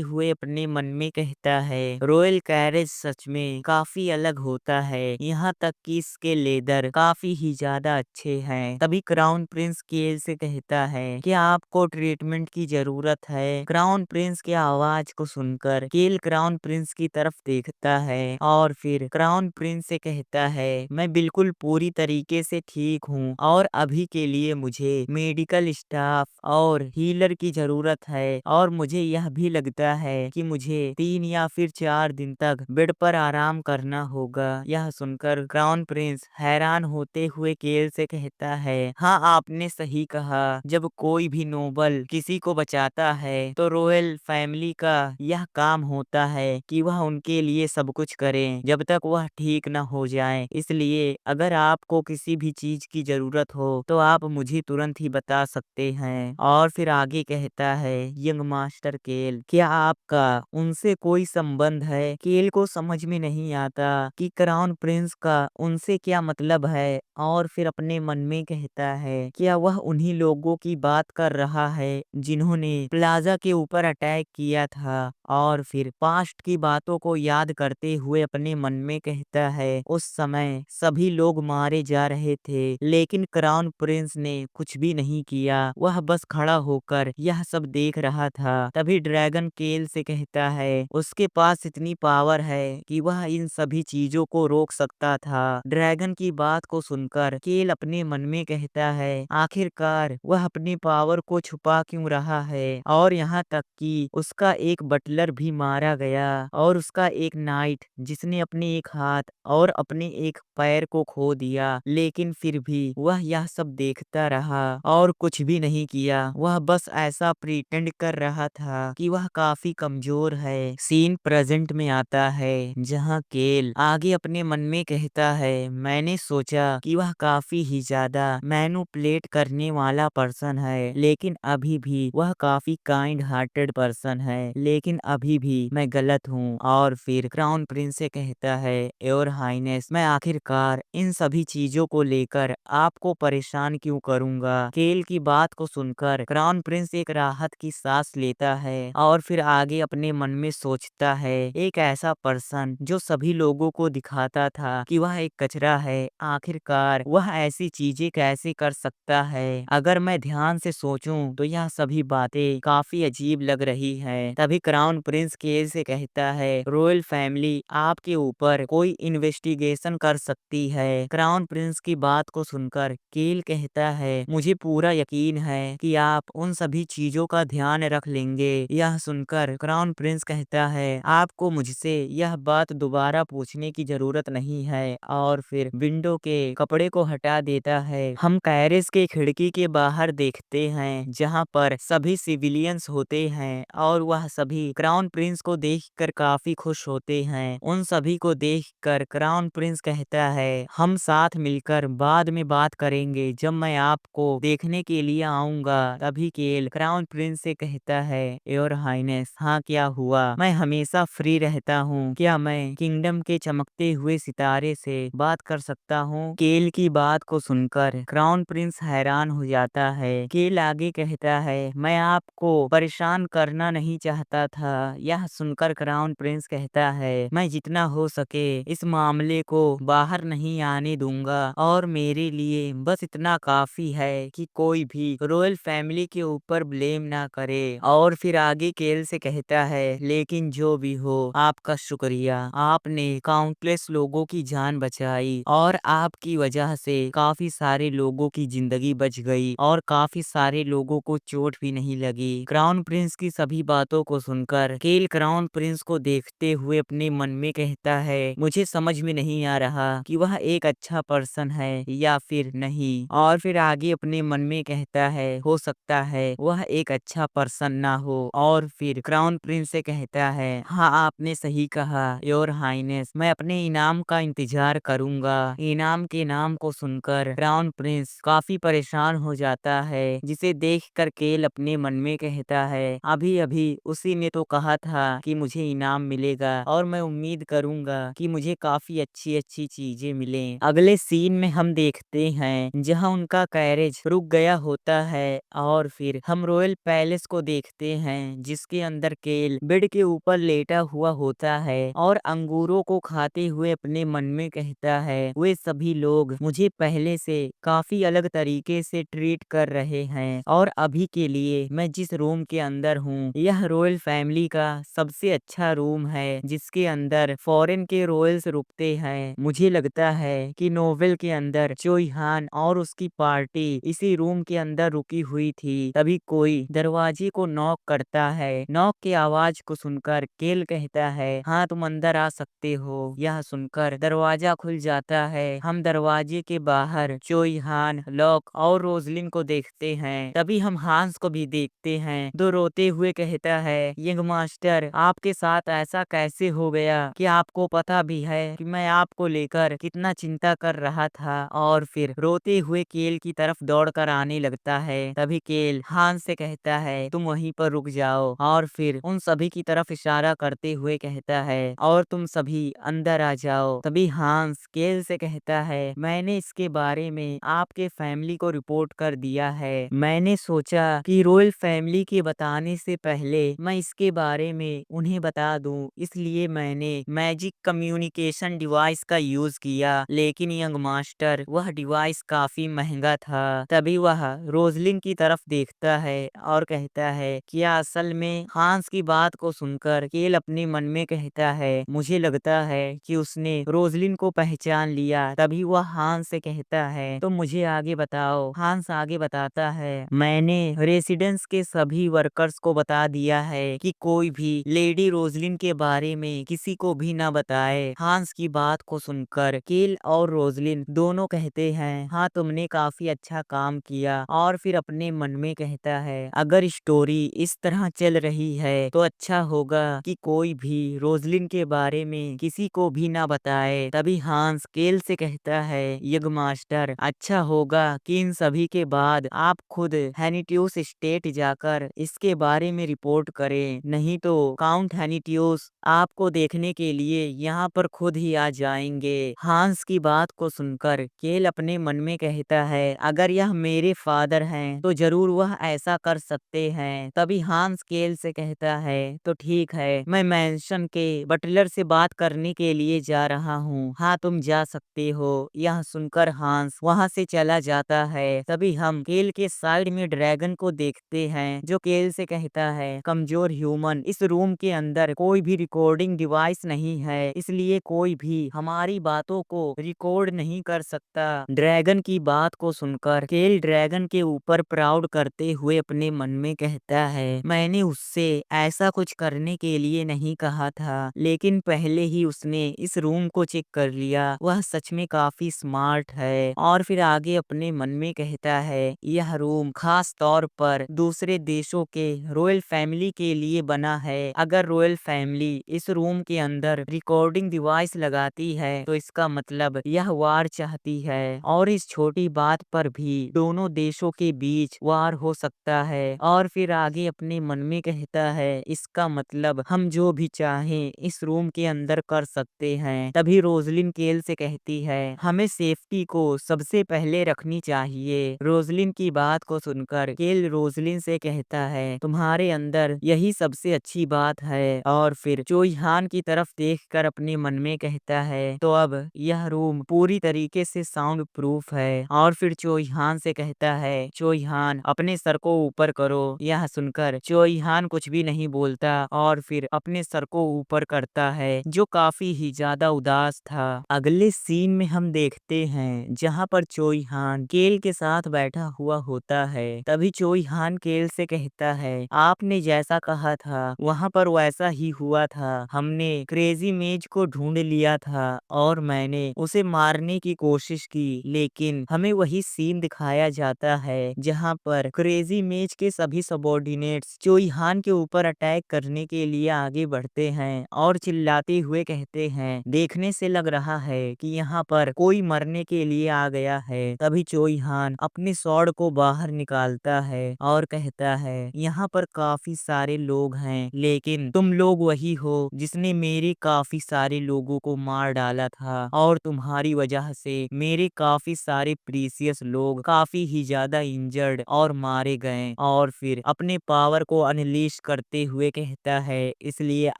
हुए अपने मन में कहता है, रॉयल कैरेज सच में काफी अलग होता है, यहाँ तक कि इसके लेदर काफी ही ज्यादा अच्छे हैं। तभी क्राउन प्रिंस केल से कहता है, क्या आपको ट्रीटमेंट की जरूरत है? क्राउन प्रिंस की आवाज को सुनकर केल क्राउन प्रिंस की तरफ देखता है और फिर क्राउन प्रिंस से कहता है, मैं बिल्कुल पूरी तरीके से ठीक हूँ और अभी के लिए मुझे मेडिकल स्टाफ और हीलर की जरूरत है। और मुझे यह भी लगता है कि मुझे 3 या फिर 4 दिन तक बेड पर आराम करना होगा। यह सुनकर क्राउन प्रिंस हैरान होते हुए केल से कहता है, हाँ आपने सही कहा, जब कोई भी नोबल किसी को बचाता है तो रॉयल फैमिली का यह काम होता है कि वह उनके लिए सब कुछ करें जब तक वह ठीक न हो जाए। इसलिए अगर आपको किसी भी चीज की जरूरत हो तो आप मुझे तुरंत ही बता सकते हैं। और फिर आगे कहता है, यंग मास्टर केल, क्या आपका उनसे कोई संबंध है? केल को समझ में नहीं आता कि क्राउन प्रिंस का उनसे क्या मतलब है। और फिर अपने मन में कहता है, क्या वह उन्हीं लोगों की बात कर रहा है जिन्होंने प्लाजा के ऊपर अटैक किया था? और फिर पास्ट की बातों को याद करते हुए अपने मन में कहता है, उस समय सभी लोग मारे जा रहे थे लेकिन क्राउन प्रिंस ने कुछ भी नहीं किया, वह बस खड़ा होकर यह सब देख रहा था। तभी ड्रैगन केल से कहता है, उसके पास इतनी पावर है कि वह इन सभी चीजों को रोक सकता था। ड्रैगन की बात को सुनकर केल अपने मन में कहता है, आखिरकार वह अपनी पावर को छुपा क्यों रहा है? और यहाँ तक कि उसका एक बटलर भी मारा गया और उसका एक नाइट जिसने अपने एक हाथ और अपने एक पैर को खो दिया, लेकिन फिर भी वह यह सब देखता रहा और कुछ भी नहीं किया। वह बस ऐसा प्रिटेंड कर रहा था कि वह काफी कमजोर है। सीन प्रेजेंट में आता है, जहाँ केल आगे अपने मन में कहता है, मैंने सोचा कि वह काफी ही ज्यादा मैनिपुलेट करने वाला पर्सन है, लेकिन अभी भी वह काफी काइंड हार्टेड पर्सन है, लेकिन अभी भी मैं गलत हूँ। और फिर क्राउन प्रिंस से कहता है, योर हाइनेस, मैं आखिरकार इन सभी चीजों को लेकर आपको परेशान क्यों करूंगा? केल की बात को सुनकर क्राउन प्रिंस एक राहत की सांस लेता है और फिर आगे अपने मन में सोचता है, एक ऐसा पर्सन जो सभी लोगों को दिखाता था कि वह एक कचरा है, आखिरकार वह ऐसी चीजें कैसे कर सकता है? अगर मैं ध्यान से सोचूं तो यह सभी बातें काफी अजीब लग रही है। तभी क्राउन क्राउन प्रिंस केल से कहता है रॉयल फैमिली आपके ऊपर कोई इन्वेस्टिगेशन कर सकती है। क्राउन प्रिंस की बात को सुनकर केल कहता है मुझे पूरा यकीन है कि आप उन सभी चीजों का ध्यान रख लेंगे। यह सुनकर क्राउन प्रिंस कहता है आपको मुझसे यह बात दोबारा पूछने की जरूरत नहीं है और फिर विंडो के कपड़े को हटा देता है। हम कैरिस के खिड़की के बाहर देखते हैं जहां पर सभी सिविलियंस होते हैं और वह सभी क्राउन प्रिंस को देखकर काफी खुश होते हैं। उन सभी को देखकर क्राउन प्रिंस कहता है हम साथ मिलकर बाद में बात करेंगे जब मैं आपको देखने के लिए आऊंगा। तभी केल क्राउन प्रिंस से कहता है योर हाइनेस हाँ क्या हुआ, मैं हमेशा फ्री रहता हूँ, क्या मैं किंगडम के चमकते हुए सितारे से बात कर सकता हूँ। केल की बात को सुनकर क्राउन प्रिंस हैरान हो जाता है। केल आगे कहता है मैं आपको परेशान करना नहीं चाहता था। यह सुनकर क्राउन प्रिंस कहता है मैं जितना हो सके इस मामले को बाहर नहीं आने दूंगा और मेरे लिए बस इतना काफी है कि कोई भी रॉयल फैमिली के ऊपर ब्लेम ना करे। और फिर आगे केल से कहता है लेकिन जो भी हो आपका शुक्रिया, आपने काउंटलेस लोगों की जान बचाई और आपकी वजह से काफी सारे लोगों की जिंदगी बच गई और काफी सारे लोगों को चोट भी नहीं लगी। क्राउन प्रिंस की सभी बातों को सुनकर केल क्राउन प्रिंस को देखते हुए अपने मन में कहता है मुझे समझ में नहीं आ रहा कि वह एक अच्छा पर्सन है या फिर नहीं। और फिर आगे अपने मन में कहता है हो सकता है वह एक अच्छा पर्सन ना हो। और फिर क्राउन प्रिंस से कहता है हाँ आपने सही कहा योर हाइनेस, मैं अपने इनाम का इंतजार करूंगा। इनाम के नाम को सुनकर क्राउन प्रिंस काफी परेशान हो जाता है जिसे देखकर केल अपने मन में कहता है अभी अभी उसी ने तो कहा था कि मुझे इनाम मिलेगा और मैं उम्मीद करूंगा कि मुझे काफी अच्छी अच्छी चीजें मिलें। अगले सीन में हम देखते हैं जहां उनका कैरेज रुक गया होता है और फिर हम रॉयल पैलेस को देखते हैं जिसके अंदर केल बेड के ऊपर लेटा हुआ होता है और अंगूरों को खाते हुए अपने मन में कहता है वे सभी लोग मुझे पहले से काफी अलग तरीके से ट्रीट कर रहे हैं और अभी के लिए मैं जिस रूम के अंदर हूँ यह रॉयल फैमिली का सबसे अच्छा रूम है जिसके अंदर फॉरेन के रॉयल्स रुकते हैं। मुझे लगता है कि नोवेल के अंदर चोई हान और उसकी पार्टी इसी रूम के अंदर रुकी हुई थी। तभी कोई दरवाजे को नॉक करता है। नॉक की आवाज को सुनकर केल कहता है हाँ तुम अंदर आ सकते हो। यह सुनकर दरवाजा खुल जाता है। हम दरवाजे के बाहर चोई हान, लॉक और रोजलिन को देखते हैं। तभी हम हांस को भी देखते हैं जो रोते हुए कहता है यंग मास्टर आपके साथ ऐसा कैसे हो गया कि आपको पता भी है कि मैं आपको लेकर कितना चिंता कर रहा था। और फिर रोते हुए केल की तरफ दौड़कर आने लगता है। तभी केल हांस से कहता है तुम वहीं पर रुक जाओ और फिर उन सभी की तरफ इशारा करते हुए कहता है और तुम सभी अंदर आ जाओ। तभी हांस केल से कहता है मैंने इसके बारे में आपके फैमिली को रिपोर्ट कर दिया है। मैंने सोचा कि रॉयल फैमिली के बताने से पहले मैं इसके बारे में उन्हें बता दूं, इसलिए मैंने मैजिक कम्युनिकेशन डिवाइस का यूज किया। लेकिन यंग मास्टर वह डिवाइस काफी महंगा था। तभी वह रोजलिन की तरफ देखता है और कहता है क्या असल में। हांस की बात को सुनकर केल अपने मन में कहता है मुझे लगता है कि उसने रोजलिन को पहचान लिया। तभी वह हांस से कहता है तो मुझे आगे बताओ। हांस आगे बताता है मैंने रेसिडेंस के सभी वर्कर्स को बता दिया है कि कोई भी लेडी रोजलिन के बारे में किसी को भी ना बताए। हांस की बात को सुनकर केल और रोजलिन दोनों कहते हैं हाँ तुमने काफी अच्छा काम किया। और फिर अपने मन में कहता है अगर स्टोरी इस तरह चल रही है तो अच्छा होगा कि कोई भी रोजलिन के बारे में किसी को भी ना बताए। तभी हांस केल से कहता है यग मास्टर अच्छा होगा कि इन सभी के बाद आप खुद हैनिट्यूस स्टेट जाकर इसके बारे में रिपोर्ट करें, नहीं तो काउंट हैनिट्यूस आपको देखने के लिए यहाँ पर खुद ही आ जाएंगे। हांस की बात को सुनकर केल अपने मन में कहता है अगर यह मेरे फादर हैं तो जरूर वह ऐसा कर सकते हैं। तभी हांस केल से कहता है तो ठीक है मैं मैंशन के बटलर से बात करने के लिए जा रहा हूँ, हाँ तुम जा सकते हो। यह सुनकर हांस वहाँ से चला जाता है। तभी हम केल के साइड में ड्रैगन को देखते हैं जो केल से कहता है कमजोर ह्यूमन ह्यूमन, इस रूम के अंदर कोई भी रिकॉर्डिंग डिवाइस नहीं है, इसलिए कोई भी हमारी बातों को रिकॉर्ड नहीं कर सकता। ड्रैगन की बात को सुनकर केल ड्रैगन के ऊपर प्राउड करते हुए अपने मन में कहता है, मैंने उससे ऐसा कुछ करने के लिए नहीं कहा था, लेकिन पहले ही उसने इस रूम को चेक कर लिया। वह सच में काफी स्मार्ट है। और फिर आगे अपने मन में कहता है, यह रूम खास तौर पर दूसरे देशों के रॉयल फैमिली के लिए बना है। अगर रॉयल फैमिली इस रूम के अंदर रिकॉर्डिंग डिवाइस लगाती है तो इसका मतलब यह वार चाहती है, और इस छोटी बात पर भी दोनों देशों के बीच वार हो सकता है। और फिर आगे अपने मन में कहता है, इसका मतलब हम जो भी चाहें इस रूम के अंदर कर सकते हैं। तभी रोजलिन केल से कहती है, हमें सेफ्टी को सबसे पहले रखनी चाहिए। रोजलिन की बात को सुनकर केल रोजलिन से कहता है, तुम्हारे अंदर यही सबसे अच्छी बात है। और फिर चोइहान की तरफ देखकर अपने मन में कहता है, तो अब यह रूम पूरी तरीके से साउंड प्रूफ है। और फिर चोइहान से कहता है, चोइहान अपने सर को ऊपर करो। यह सुनकर चोइहान कुछ भी नहीं बोलता और फिर अपने सर को ऊपर करता है, जो काफी ही ज्यादा उदास था। अगले सीन में हम देखते हैं जहाँ पर चोइहान केल के साथ बैठा हुआ होता है। तभी चोइहान केल से कहता है, आपने जैसा कहा था वहाँ पर वैसा ही हुआ था। हमने क्रेजी मेज को ढूंढ लिया था और मैंने उसे मारने की कोशिश की, लेकिन हमें वही सीन दिखाया जाता है जहाँ पर क्रेजी मेज के सभी सबॉर्डिनेट्स चोइहान के ऊपर अटैक करने के लिए आगे बढ़ते हैं और चिल्लाते हुए कहते हैं, देखने से लग रहा है कि यहाँ पर कोई मरने के लिए आ गया है। तभी चोइहान अपने स्वॉर्ड को बाहर निकालता है और कहता है, यहाँ पर काफी सारे लोग हैं, लेकिन तुम लोग वही हो जिसने मेरे काफी सारे लोगों को मार डाला था, और तुम्हारी वजह से मेरे काफी सारे प्रीसियस लोग काफी ही ज्यादा इंजर्ड और मारे गए। और फिर अपने पावर को अनलीश करते हुए कहता है, इसलिए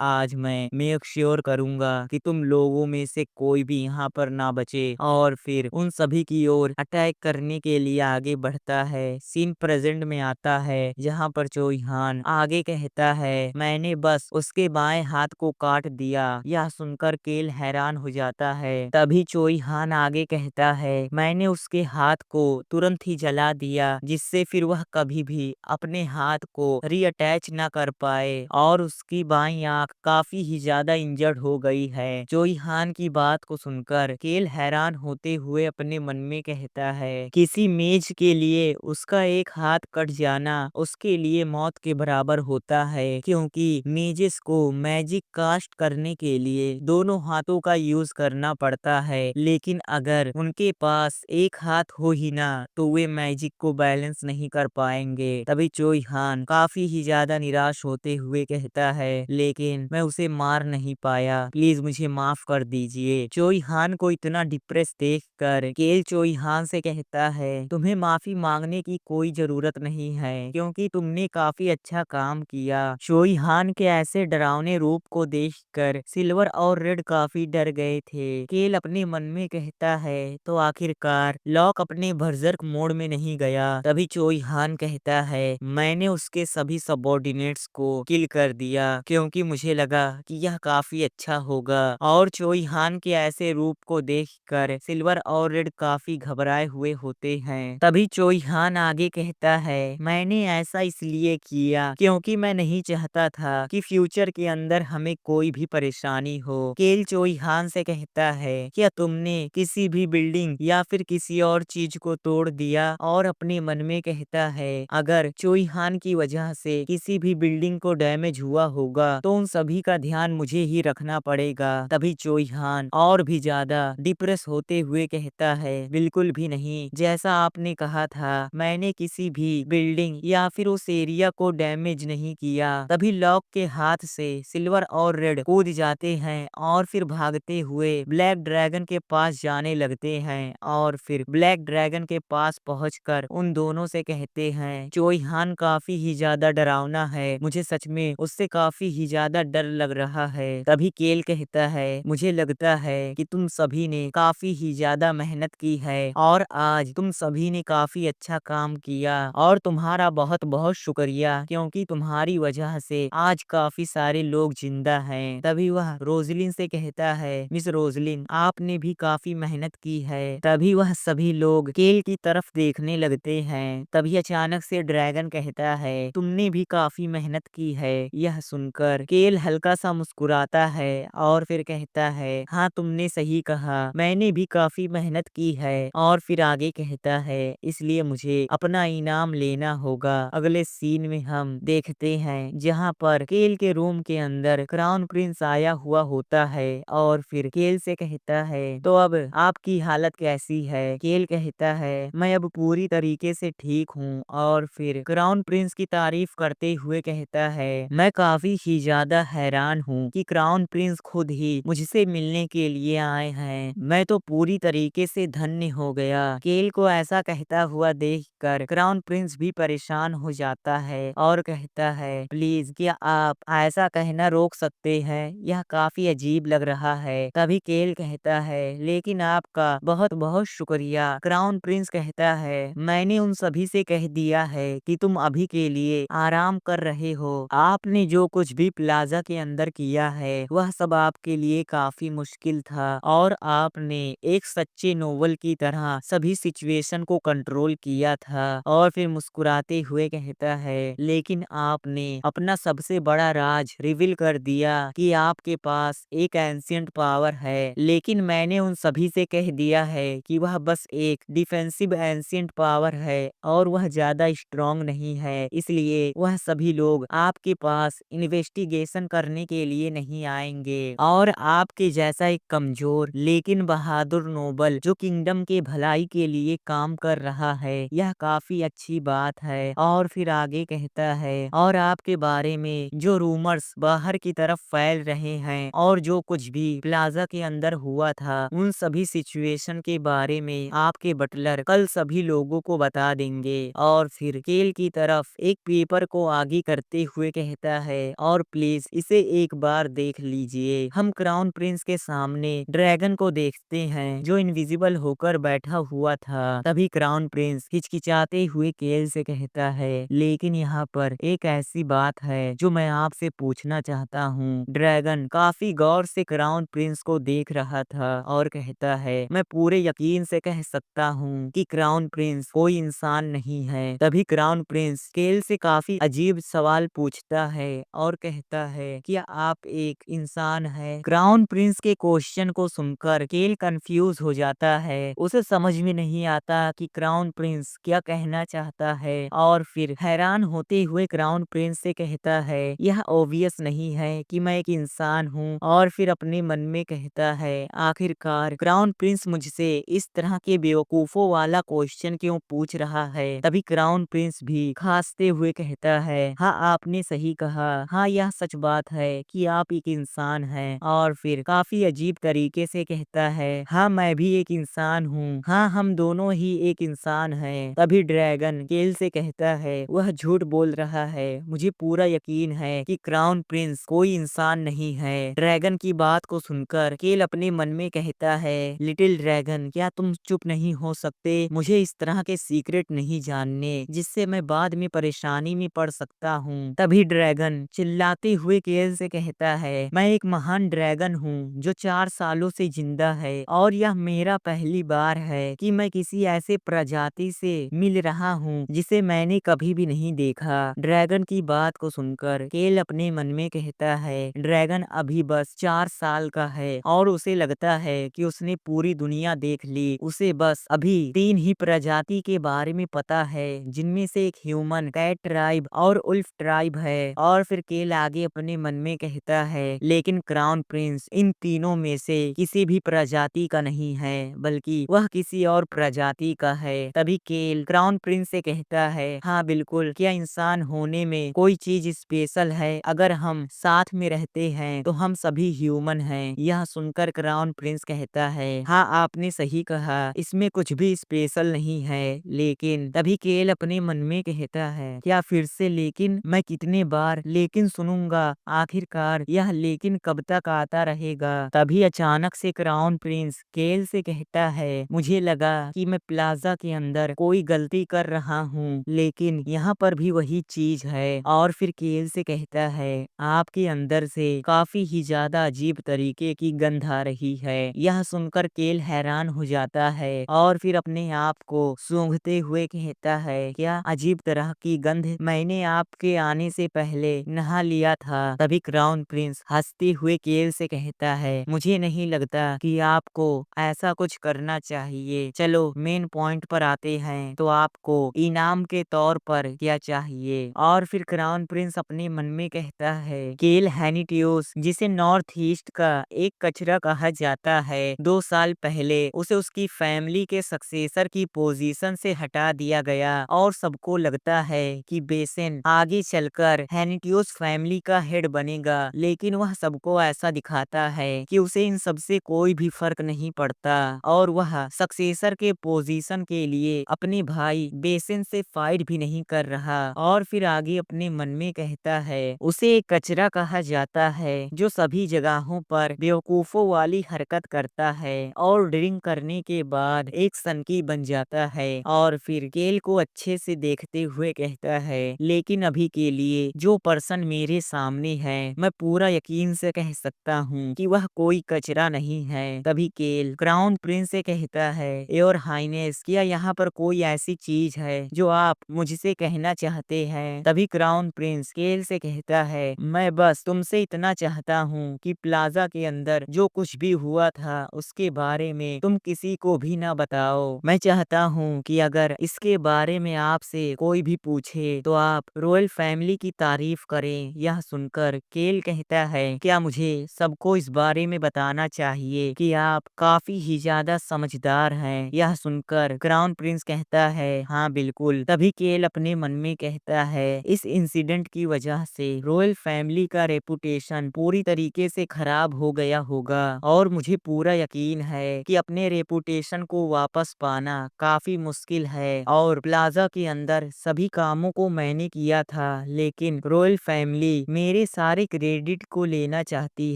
आज मैं मेक श्योर करूंगा कि तुम लोगों में से कोई भी यहाँ पर ना बचे। और फिर उन सभी की ओर अटैक करने के लिए आगे बढ़ता है। सीन प्रेजेंट में आता है जहाँ पर चोइहान आगे कहता है, मैंने बस उसके बाएं हाथ को काट दिया। यह सुनकर केल हैरान हो जाता है। तभी चोइहान आगे कहता है, मैंने उसके हाथ को तुरंत ही जला दिया, जिससे फिर वह कभी भी अपने हाथ को रीअटैच ना कर पाए, और उसकी बाईं आंख काफी ही ज्यादा इंजर्ड हो गई है। चोइहान की बात को सुनकर केल हैरान होते हुए अपने मन में कहता है, किसी मेज के लिए उसका एक हाथ कट जाना उसके लिए मौत के बराबर होता है, क्योंकि मेजेस को मैजिक कास्ट करने के लिए दोनों हाथों का यूज करना पड़ता है, लेकिन अगर उनके पास एक हाथ हो ही ना तो वे मैजिक को बैलेंस नहीं कर पाएंगे। तभी चोइहान काफी ही ज्यादा निराश होते हुए कहता है, लेकिन मैं उसे मार नहीं पाया, प्लीज मुझे माफ कर दीजिए। चोइहान को इतना डिप्रेस देखकर केल चोइहान से कहता है, तुम्हें माफी मांगने की कोई जरूरत नहीं है, क्योंकि तुमने काफी अच्छा काम किया। चोइहान के ऐसे डरावने रूप को देखकर सिल्वर और रेड काफी डर गए थे। केल अपने मन में कहता है, तो आखिरकार लॉक अपने बर्जर्क मोड में नहीं गया। तभी चोइहान कहता है, मैंने उसके सभी सबॉर्डिनेट्स को किल कर दिया, क्योंकि मुझे लगा कि यह काफी अच्छा होगा। और चोइहान के ऐसे रूप को देखकर सिल्वर और रेड काफी घबराए हुए होते हैं। तभी चोइहान आगे कहता है, मैंने ऐसा इसलिए किया क्योंकि मैं नहीं चाहता था कि फ्यूचर के अंदर हमें कोई भी परेशानी हो। केल चोइहान से कहता है, क्या तुमने किसी भी बिल्डिंग या फिर किसी और चीज को तोड़ दिया? और अपने मन में कहता है, अगर चोइहान की वजह से किसी भी बिल्डिंग को डैमेज हुआ होगा तो उन सभी का ध्यान मुझे ही रखना पड़ेगा। तभी चोइहान और भी ज्यादा डिप्रेस होते हुए कहता है, बिल्कुल भी नहीं, जैसा आपने कहा था मैंने किसी भी बिल्डिंग या फिर उस एरिया को डैमेज नहीं किया। तभी लॉक के हाथ से सिल्वर और रेड कूद जाते हैं और फिर भागते हुए ब्लैक ड्रैगन के पास जाने लगते हैं, और फिर ब्लैक ड्रैगन के पास पहुंचकर उन दोनों से कहते हैं, चोइहान काफी ही ज्यादा डरावना है, मुझे सच में उससे काफी ही ज्यादा डर लग रहा है। तभी केल कहता है, मुझे लगता है कि तुम सभी ने काफी ही ज्यादा मेहनत की है और आज तुम सभी ने काफी अच्छा काम किया, और तुम्हारा बहुत बहुत शुक्रिया, क्योंकि तुम्हारी वजह वजह से आज काफी सारे लोग जिंदा हैं। तभी वह रोजलिन से कहता है, मिस रोजलिन आपने भी काफी मेहनत की है। तभी वह सभी लोग केल की तरफ देखने लगते हैं। तभी अचानक से ड्रैगन कहता है, तुमने भी काफी मेहनत की है। यह सुनकर केल हल्का सा मुस्कुराता है और फिर कहता है, हाँ तुमने सही कहा, मैंने भी काफी मेहनत की है। और फिर आगे कहता है, इसलिए मुझे अपना इनाम लेना होगा। अगले सीन में हम देखते हैं जहाँ पर केल के रूम के अंदर क्राउन प्रिंस आया हुआ होता है और फिर केल से कहता है, तो अब आपकी हालत कैसी है? केल कहता है, मैं अब पूरी तरीके से ठीक हूँ। और फिर क्राउन प्रिंस की तारीफ करते हुए कहता है, मैं काफी ही ज्यादा हैरान हूँ कि क्राउन प्रिंस खुद ही मुझसे मिलने के लिए आए हैं। मैं तो पूरी तरीके से धन्य हो गया। केल को ऐसा कहता हुआ देखकर क्राउन प्रिंस भी परेशान हो जाता है और कहता है, प्लीज क्या आप ऐसा कहना रोक सकते हैं? यह काफी अजीब लग रहा है। तभी केल कहता है, लेकिन आपका बहुत बहुत शुक्रिया। क्राउन प्रिंस कहता है, मैंने उन सभी से कह दिया है कि तुम अभी के लिए आराम कर रहे हो। आपने जो कुछ भी प्लाजा के अंदर किया है वह सब आपके लिए काफी मुश्किल था और आपने एक सच्चे नोवेल की तरह सभी सिचुएशन को कंट्रोल किया था। और फिर मुस्कुराते हुए कहता है, लेकिन आपने अपना सबसे बड़ा राज रिवील कर दिया कि आपके पास एक एंशिएंट पावर है। लेकिन मैंने उन सभी से कह दिया है कि वह बस एक डिफेंसिव एंशिएंट पावर है और वह ज्यादा स्ट्रांग नहीं है। इसलिए वह सभी लोग आपके पास इन्वेस्टिगेशन करने के लिए नहीं आएंगे। और आपके जैसा एक कमजोर लेकिन बहादुर नोबल जो किंगडम के भलाई के लिए काम कर रहा है, यह काफी अच्छी बात है। और फिर आगे कहता है, और आपके बारे में जो रूमर्स बाहर की तरफ फैल रहे हैं और जो कुछ भी प्लाजा के अंदर हुआ था उन सभी सिचुएशन के बारे में आपके बटलर कल सभी लोगों को बता देंगे। और फिर केल की तरफ एक पेपर को आगे करते हुए कहता है, और प्लीज इसे एक बार देख लीजिए। हम क्राउन प्रिंस के सामने ड्रैगन को देखते हैं जो इनविजिबल होकर बैठा हुआ था। तभी क्राउन प्रिंस हिचकिचाते हुए केल से कहता है, लेकिन यहाँ पर एक ऐसी बात है जो मैं आपसे पूछना चाहता हूँ। ड्रैगन काफी गौर से क्राउन प्रिंस को देख रहा था और कहता है, मैं पूरे यकीन से कह सकता हूँ कि क्राउन प्रिंस कोई इंसान नहीं है। तभी क्राउन प्रिंस केल से काफी अजीब सवाल पूछता है और कहता है, क्या आप एक इंसान है? क्राउन प्रिंस के क्वेश्चन को सुनकर केल कंफ्यूज हो जाता है। उसे समझ में नहीं आता कि क्राउन प्रिंस क्या कहना चाहता है। और फिर हैरान होते हुए क्राउन प्रिंस से कहता है, यह ऑब्वियस नहीं है कि मैं एक इंसान हूँ। और फिर अपने मन में कहता है, आखिरकार क्राउन प्रिंस मुझसे इस तरह के बेवकूफों वाला क्वेश्चन क्यों पूछ रहा है? तभी क्राउन प्रिंस भी खांसते हुए कहता है, हाँ आपने सही कहा, हाँ यह सच बात है कि आप एक इंसान हैं। और फिर काफी अजीब तरीके से कहता है, हाँ मैं भी एक इंसान हूँ, हाँ हम दोनों ही एक इंसान हैं। तभी ड्रैगन केल से कहता है, वह झूठ बोल रहा है, मुझे पूरा यकीन है कि क्राउन प्रिंस कोई इंसान नहीं है। ड्रैगन की बात को सुनकर केल अपने मन में कहता है, लिटिल ड्रैगन क्या तुम चुप नहीं हो सकते? मुझे इस तरह के सीक्रेट नहीं जानने जिससे मैं बाद में परेशानी में पड़ सकता हूँ। तभी ड्रैगन चिल्लाते हुए केल से कहता है, मैं एक महान ड्रैगन हूँ जो 4 सालों से जिंदा है और यह मेरा पहली बार है कि मैं किसी ऐसे प्रजाति से मिल रहा हूँ जिसे मैंने कभी भी नहीं देखा। ड्रैगन की बात को सुनकर केल अपने मन में कहता है, ड्रैगन अभी बस 4 साल का है और उसे लगता है कि उसने पूरी दुनिया देख ली। उसे बस अभी 3 ही प्रजाति के बारे में पता है जिनमें से एक ह्यूमन, कैट ट्राइब और उल्फ ट्राइब है। और फिर केल आगे अपने मन में कहता है, लेकिन क्राउन प्रिंस इन तीनों में से किसी भी प्रजाति का नहीं है बल्कि वह किसी और प्रजाति का है। तभी केल क्राउन प्रिंस से कहता है, हाँ बिल्कुल, क्या इंसान होने में कोई चीज स्पेशल है? अगर हम साथ में रहते हैं तो हम सभी ह्यूमन हैं। यह सुनकर क्राउन प्रिंस कहता है, हाँ आपने सही कहा, इसमें कुछ भी स्पेशल नहीं है। लेकिन तभी केल अपने मन में कहता है, क्या फिर से लेकिन? मैं कितने बार लेकिन सुनूंगा? आखिरकार यह लेकिन कब तक आता रहेगा? तभी अचानक से क्राउन प्रिंस केल से कहता है, मुझे लगा कि मैं प्लाजा के अंदर कोई गलती कर रहा हूँ लेकिन यहाँ पर भी वही चीज है। और फिर केल से कहता है, आपके अंदर से काफी ही ज्यादा अजीब तरीके की गंध आ रही है। यह सुनकर केल हैरान हो जाता है और फिर अपने आप को सूंघते हुए कहता है, क्या अजीब तरह की गंध? मैंने आपके आने से पहले नहा लिया था। तभी क्राउन प्रिंस हंसते हुए केल से कहता है, मुझे नहीं लगता कि आपको ऐसा कुछ करना चाहिए। चलो मेन पॉइंट पर आते हैं, तो आपको इनाम के तौर पर क्या चाहिए? और फिर क्राउन प्रिंस अपने मन में कहता है, केल हैनिटियोस, जिसे नॉर्थ ईस्ट का एक कचरा कहा जाता है, 2 साल पहले उसे उसकी फैमिली के सक्सेसर की पोजीशन से हटा दिया गया और सबको लगता है कि बेसेन आगे चलकर हैनिटियोस फैमिली का हेड बनेगा, लेकिन वह सबको ऐसा दिखाता है कि उसे इन सब से कोई भी फर्क नहीं पड़ता और वह सक्सेसर के पोजीशन के लिए अपने भाई बेसेन से फाइट भी नहीं कर रहा। और फिर आगे अपने मन में कहता है, उसे एक कचरा कहा जाता है जो सभी जगहों पर बेवकूफों वाली हरकत करता है और ड्रिंक करने के बाद एक सनकी बन जाता है। और फिर केल को अच्छे से देखते हुए कहता है, लेकिन अभी के लिए जो पर्सन मेरे सामने है, मैं पूरा यकीन से कह सकता हूँ कि वह कोई कचरा नहीं है। तभी केल क्राउन प्रिंस से कहता है, योर हाइनेस, क्या यहाँ पर कोई ऐसी चीज है जो आप मुझसे कहना चाहते हैं? तभी क्राउन प्रिंस केल से कहता है, मैं बस तुमसे इतना चाहता हूँ कि प्लाजा के अंदर जो कुछ भी हुआ था उसके बारे में तुम किसी को भी ना बताओ। मैं चाहता हूँ कि अगर इसके बारे में आपसे कोई भी पूछे तो आप रॉयल फैमिली की तारीफ करें। यह सुनकर केल कहता है, क्या मुझे सबको इस बारे में बताना चाहिए कि आप काफी ही ज्यादा समझदार हैं? यह सुनकर क्राउन प्रिंस कहता है, हाँ बिल्कुल। तभी केल अपने मन में कहता है, इस इंसिडेंट की वजह से रॉयल फैमिली का रेपुटेशन पूरी तरीके से खराब हो गया होगा और मुझे पूरा यकीन है कि अपने रेपुटेशन को वापस पाना काफी मुश्किल है। और प्लाजा के अंदर सभी कामों को मैंने किया था, लेकिन रॉयल फैमिली मेरे सारे क्रेडिट को लेना चाहती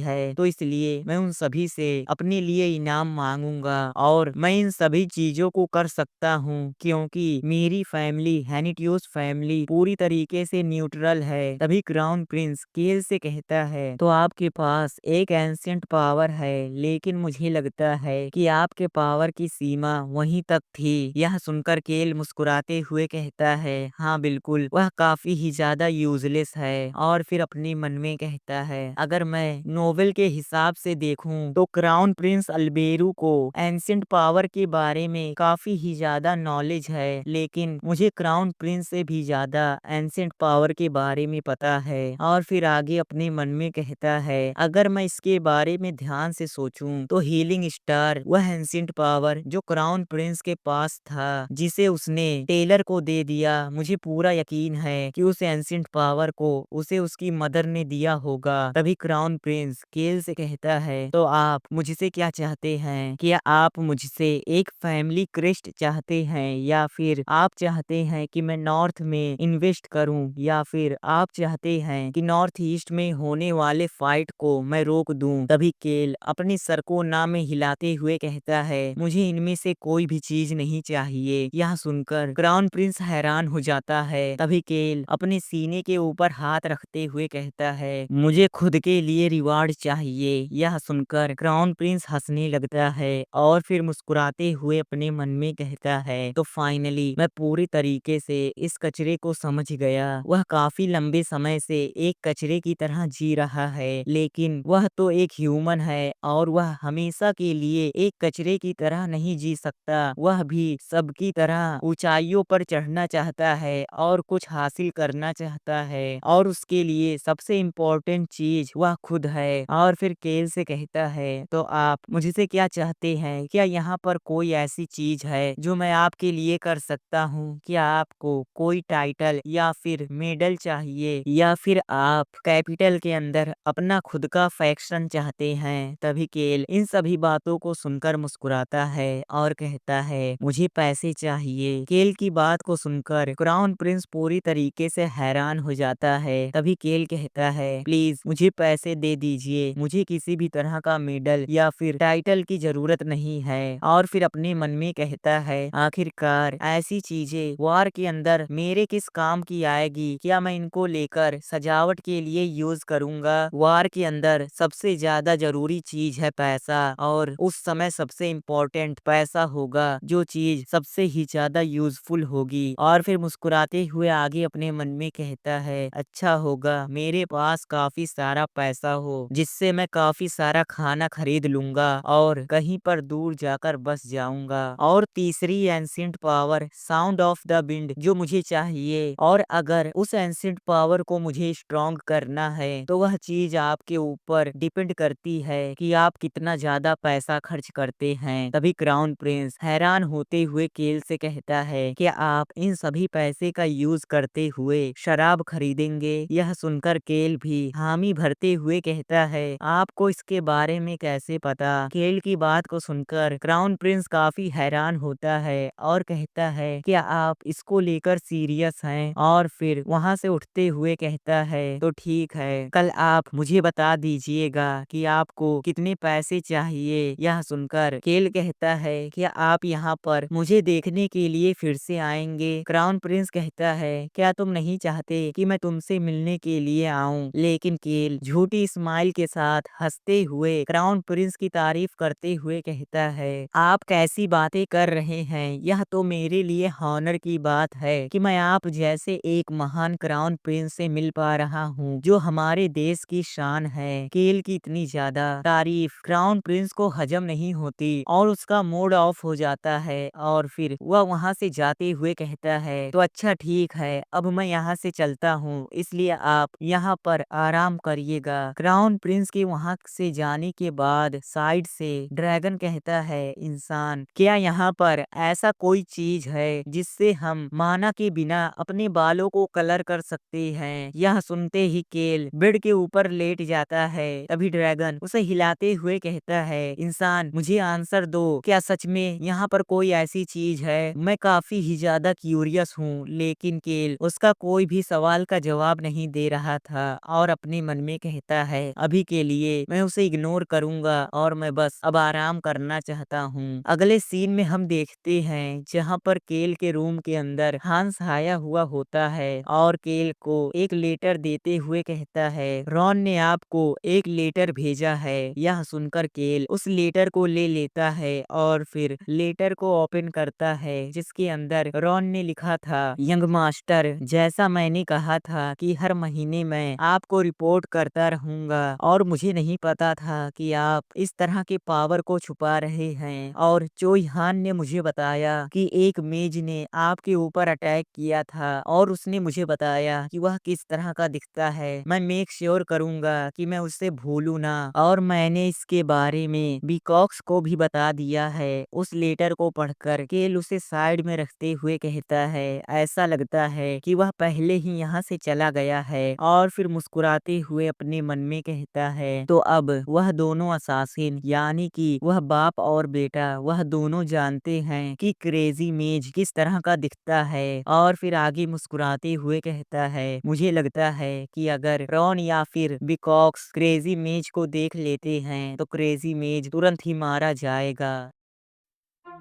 है, तो इसलिए मैं उन सभी से अपने लिए इनाम मांगूंगा और मैं इन सभी चीजों को कर सकता हूँ क्योंकि मेरी फैमिली हैनिटियोस फैमिली पूरी तरीके से न्यूट्रल है। तभी क्राउन प्रिंस केल से कहता है, तो आपके पास एक एंशिएंट पावर है, लेकिन मुझे लगता है कि आपके पावर की सीमा वहीं तक थी। यह सुनकर केल मुस्कुराते हुए कहता है, हाँ बिल्कुल, वह काफी ही ज्यादा यूजलेस है। और फिर अपने मन में कहता है, अगर मैं नोवेल के हिसाब से देखूं तो क्राउन प्रिंस अल्बेरू को एंशिएंट पावर के बारे में काफी ही ज्यादा नॉलेज है, लेकिन मुझे क्राउन प्रिंस से भी ज्यादा एंशिएंट पावर के बारे में पता है। और फिर आगे अपने मन में कहता है, अगर मैं इसके बारे में ध्यान से सोचूं तो हीलिंग स्टार, वह एंशिएंट पावर जो क्राउन प्रिंस के पास था, जिसे उसने टेलर को दे दिया, मुझे पूरा यकीन है कि उस एंशिएंट पावर को उसे उसकी मदर ने दिया होगा। तभी क्राउन प्रिंस केल से कहता है, तो आप मुझसे क्या चाहते हैं? क्या आप मुझसे एक फैमिली क्रेस्ट चाहते हैं, या फिर आप चाहते हैं कि मैं नॉर्थ में इन्वेस्ट करूं, या फिर आप चाहते हैं कि नॉर्थ ईस्ट में होने वाले फाइट को मैं रोक दूं? तभी केल अपने सर को ना में हिलाते हुए कहता है, मुझे इनमें से कोई भी चीज नहीं चाहिए। यह सुनकर क्राउन प्रिंस हैरान हो जाता है। तभी केल अपने सीने के ऊपर हाथ रखते हुए कहता है, मुझे खुद के लिए रिवार्ड चाहिए। यह सुनकर क्राउन प्रिंस हंसने लगता है और फिर मुस्कुराते हुए अपने मन में कहता है, तो फाइनली मैं पूरी तरीके से इस कचरे को समझ गया। वह काफी लंबे समय से एक कचरे की तरह जी रहा है, लेकिन वह तो एक ह्यूमन है और वह हमेशा के लिए एक कचरे की तरह नहीं जी सकता। वह भी सबकी तरह ऊंचाइयों पर चढ़ना चाहता है और कुछ हासिल करना चाहता है, और उसके लिए सबसे इम्पोर्टेंट चीज वह खुद है। और फिर केल से कहता है, तो आप मुझसे क्या चाहते हैं? क्या यहाँ पर कोई ऐसी चीज है जो मैं आपके लिए कर सकता हूँ? क्या आपको कोई टाइटल या फिर मेडल चाहिए, या फिर आप कैपिटल के अंदर अपना खुद का फैक्शन चाहते हैं? तभी केल इन सभी बातों को सुनकर मुस्कुराता है और कहता है, मुझे पैसे चाहिए। केल की बात को सुनकर क्राउन प्रिंस पूरी तरीके से हैरान हो जाता है। तभी केल कहता है, प्लीज मुझे पैसे दे दीजिए, मुझे किसी भी तरह का मेडल या फिर टाइटल की जरूरत नहीं है। और फिर अपने मन में कहता है, आखिरकार ऐसी चीजें वॉर के अंदर मेरे किस काम की आएगी? क्या मैं मैं इनको लेकर सजावट के लिए यूज करूंगा। वार के अंदर सबसे ज्यादा जरूरी चीज है पैसा, और उस समय सबसे इम्पोर्टेंट पैसा होगा, जो चीज सबसे ही ज्यादा यूजफुल होगी। और फिर मुस्कुराते हुए आगे अपने मन में कहता है, अच्छा होगा मेरे पास काफी सारा पैसा हो, जिससे मैं काफी सारा खाना खरीद लूंगा और कहीं पर दूर जाकर बस जाऊंगा। और तीसरी ancient power sound of the wind जो मुझे चाहिए, और अगर उस एंशिएंट पावर को मुझे स्ट्रॉन्ग करना है तो वह चीज आपके ऊपर डिपेंड करती है कि आप कितना ज्यादा पैसा खर्च करते हैं। तभी क्राउन प्रिंस हैरान होते हुए केल से कहता है कि आप इन सभी पैसे का यूज करते हुए शराब खरीदेंगे। यह सुनकर केल भी हामी भरते हुए कहता है, आपको इसके बारे में कैसे पता? केल की बात को सुनकर क्राउन प्रिंस काफी हैरान होता है और कहता है कि आप इसको लेकर सीरियस हैं, और फिर वहां से उठते हुए कहता है, तो ठीक है, कल आप मुझे बता दीजिएगा कि आपको कितने पैसे चाहिए। यह सुनकर केल कहता है कि आप यहाँ पर मुझे देखने के लिए फिर से आएंगे। क्राउन प्रिंस कहता है, क्या तुम नहीं चाहते कि मैं तुमसे मिलने के लिए आऊं? लेकिन केल झूठी स्माइल के साथ हंसते हुए क्राउन प्रिंस की तारीफ करते हुए कहता है, आप कैसी बातें कर रहे हैं? यह तो मेरे लिए हॉनर की बात है कि मैं आप जैसे एक महान क्राउन प्रिंस से मिल पा रहा हूँ, जो हमारे देश की शान है। केल की इतनी ज्यादा तारीफ क्राउन प्रिंस को हजम नहीं होती और उसका मूड ऑफ हो जाता है, और फिर वह वहां से जाते हुए कहता है, तो अच्छा ठीक है, अब मैं यहाँ से चलता हूँ, इसलिए आप यहाँ पर आराम करिएगा। क्राउन प्रिंस के वहां से जाने के बाद साइड से ड्रैगन कहता है, इंसान, क्या यहाँ पर ऐसा कोई चीज है जिससे हम माना के बिना अपने बालों को कलर कर सकते हैं? यह सुनते ही केल बेड के ऊपर लेट जाता है। तभी ड्रैगन उसे हिलाते हुए कहता है, इंसान, मुझे आंसर दो, क्या सच में यहाँ पर कोई ऐसी चीज है? मैं काफी ही ज्यादा क्यूरियस हूँ। लेकिन केल उसका कोई भी सवाल का जवाब नहीं दे रहा था और अपने मन में कहता है, अभी के लिए मैं उसे इग्नोर करूंगा और मैं बस अब आराम करना चाहता हूँ। अगले सीन में हम देखते हैं जहाँ पर केल के रूम के अंदर हांस आया हुआ होता है और केल को एक लेटर देते हुए कहता है, रॉन ने आपको एक लेटर भेजा है। यह सुनकर केल उस लेटर को ले लेता है और फिर लेटर को ओपन करता है, जिसके अंदर रॉन ने लिखा था, यंग मास्टर, जैसा मैंने कहा था कि हर महीने मैं आपको रिपोर्ट करता रहूंगा, और मुझे नहीं पता था कि आप इस तरह के पावर को छुपा रहे हैं। और चोई हान ने मुझे बताया कि एक मेज ने आपके ऊपर अटैक किया था और उसने मुझे बताया कि वह किस तरह का दिखता है। मैं मेक श्योर करूंगा कि मैं उससे भूलूं ना, और मैंने इसके बारे में बीकॉक्स को भी बता दिया है। उस लेटर को पढ़कर केल उसे साइड में रखते हुए कहता है, ऐसा लगता है कि वह पहले ही यहाँ से चला गया है। और फिर मुस्कुराते हुए अपने मन में कहता है, तो अब वह दोनों असासिन, यानी कि वह बाप और बेटा, वह दोनों जानते हैं कि क्रेजी मेज किस तरह का दिखता है। और फिर आगे मुस्कुराते हुए कहता है, मुझे लगता है कि अगर रॉन या फिर बिकॉक्स क्रेजी मेज को देख लेते हैं तो क्रेजी मेज तुरंत ही मारा जाएगा।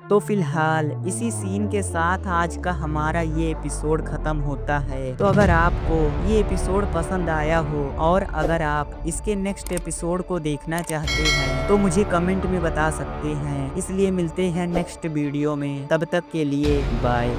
तो फिलहाल इसी सीन के साथ आज का हमारा ये एपिसोड खत्म होता है। तो अगर आपको ये एपिसोड पसंद आया हो और अगर आप इसके नेक्स्ट एपिसोड को देखना चाहते हैं तो मुझे कमेंट में बता सकते हैं। इसलिए मिलते हैं नेक्स्ट वीडियो में, तब तक के लिए बाय।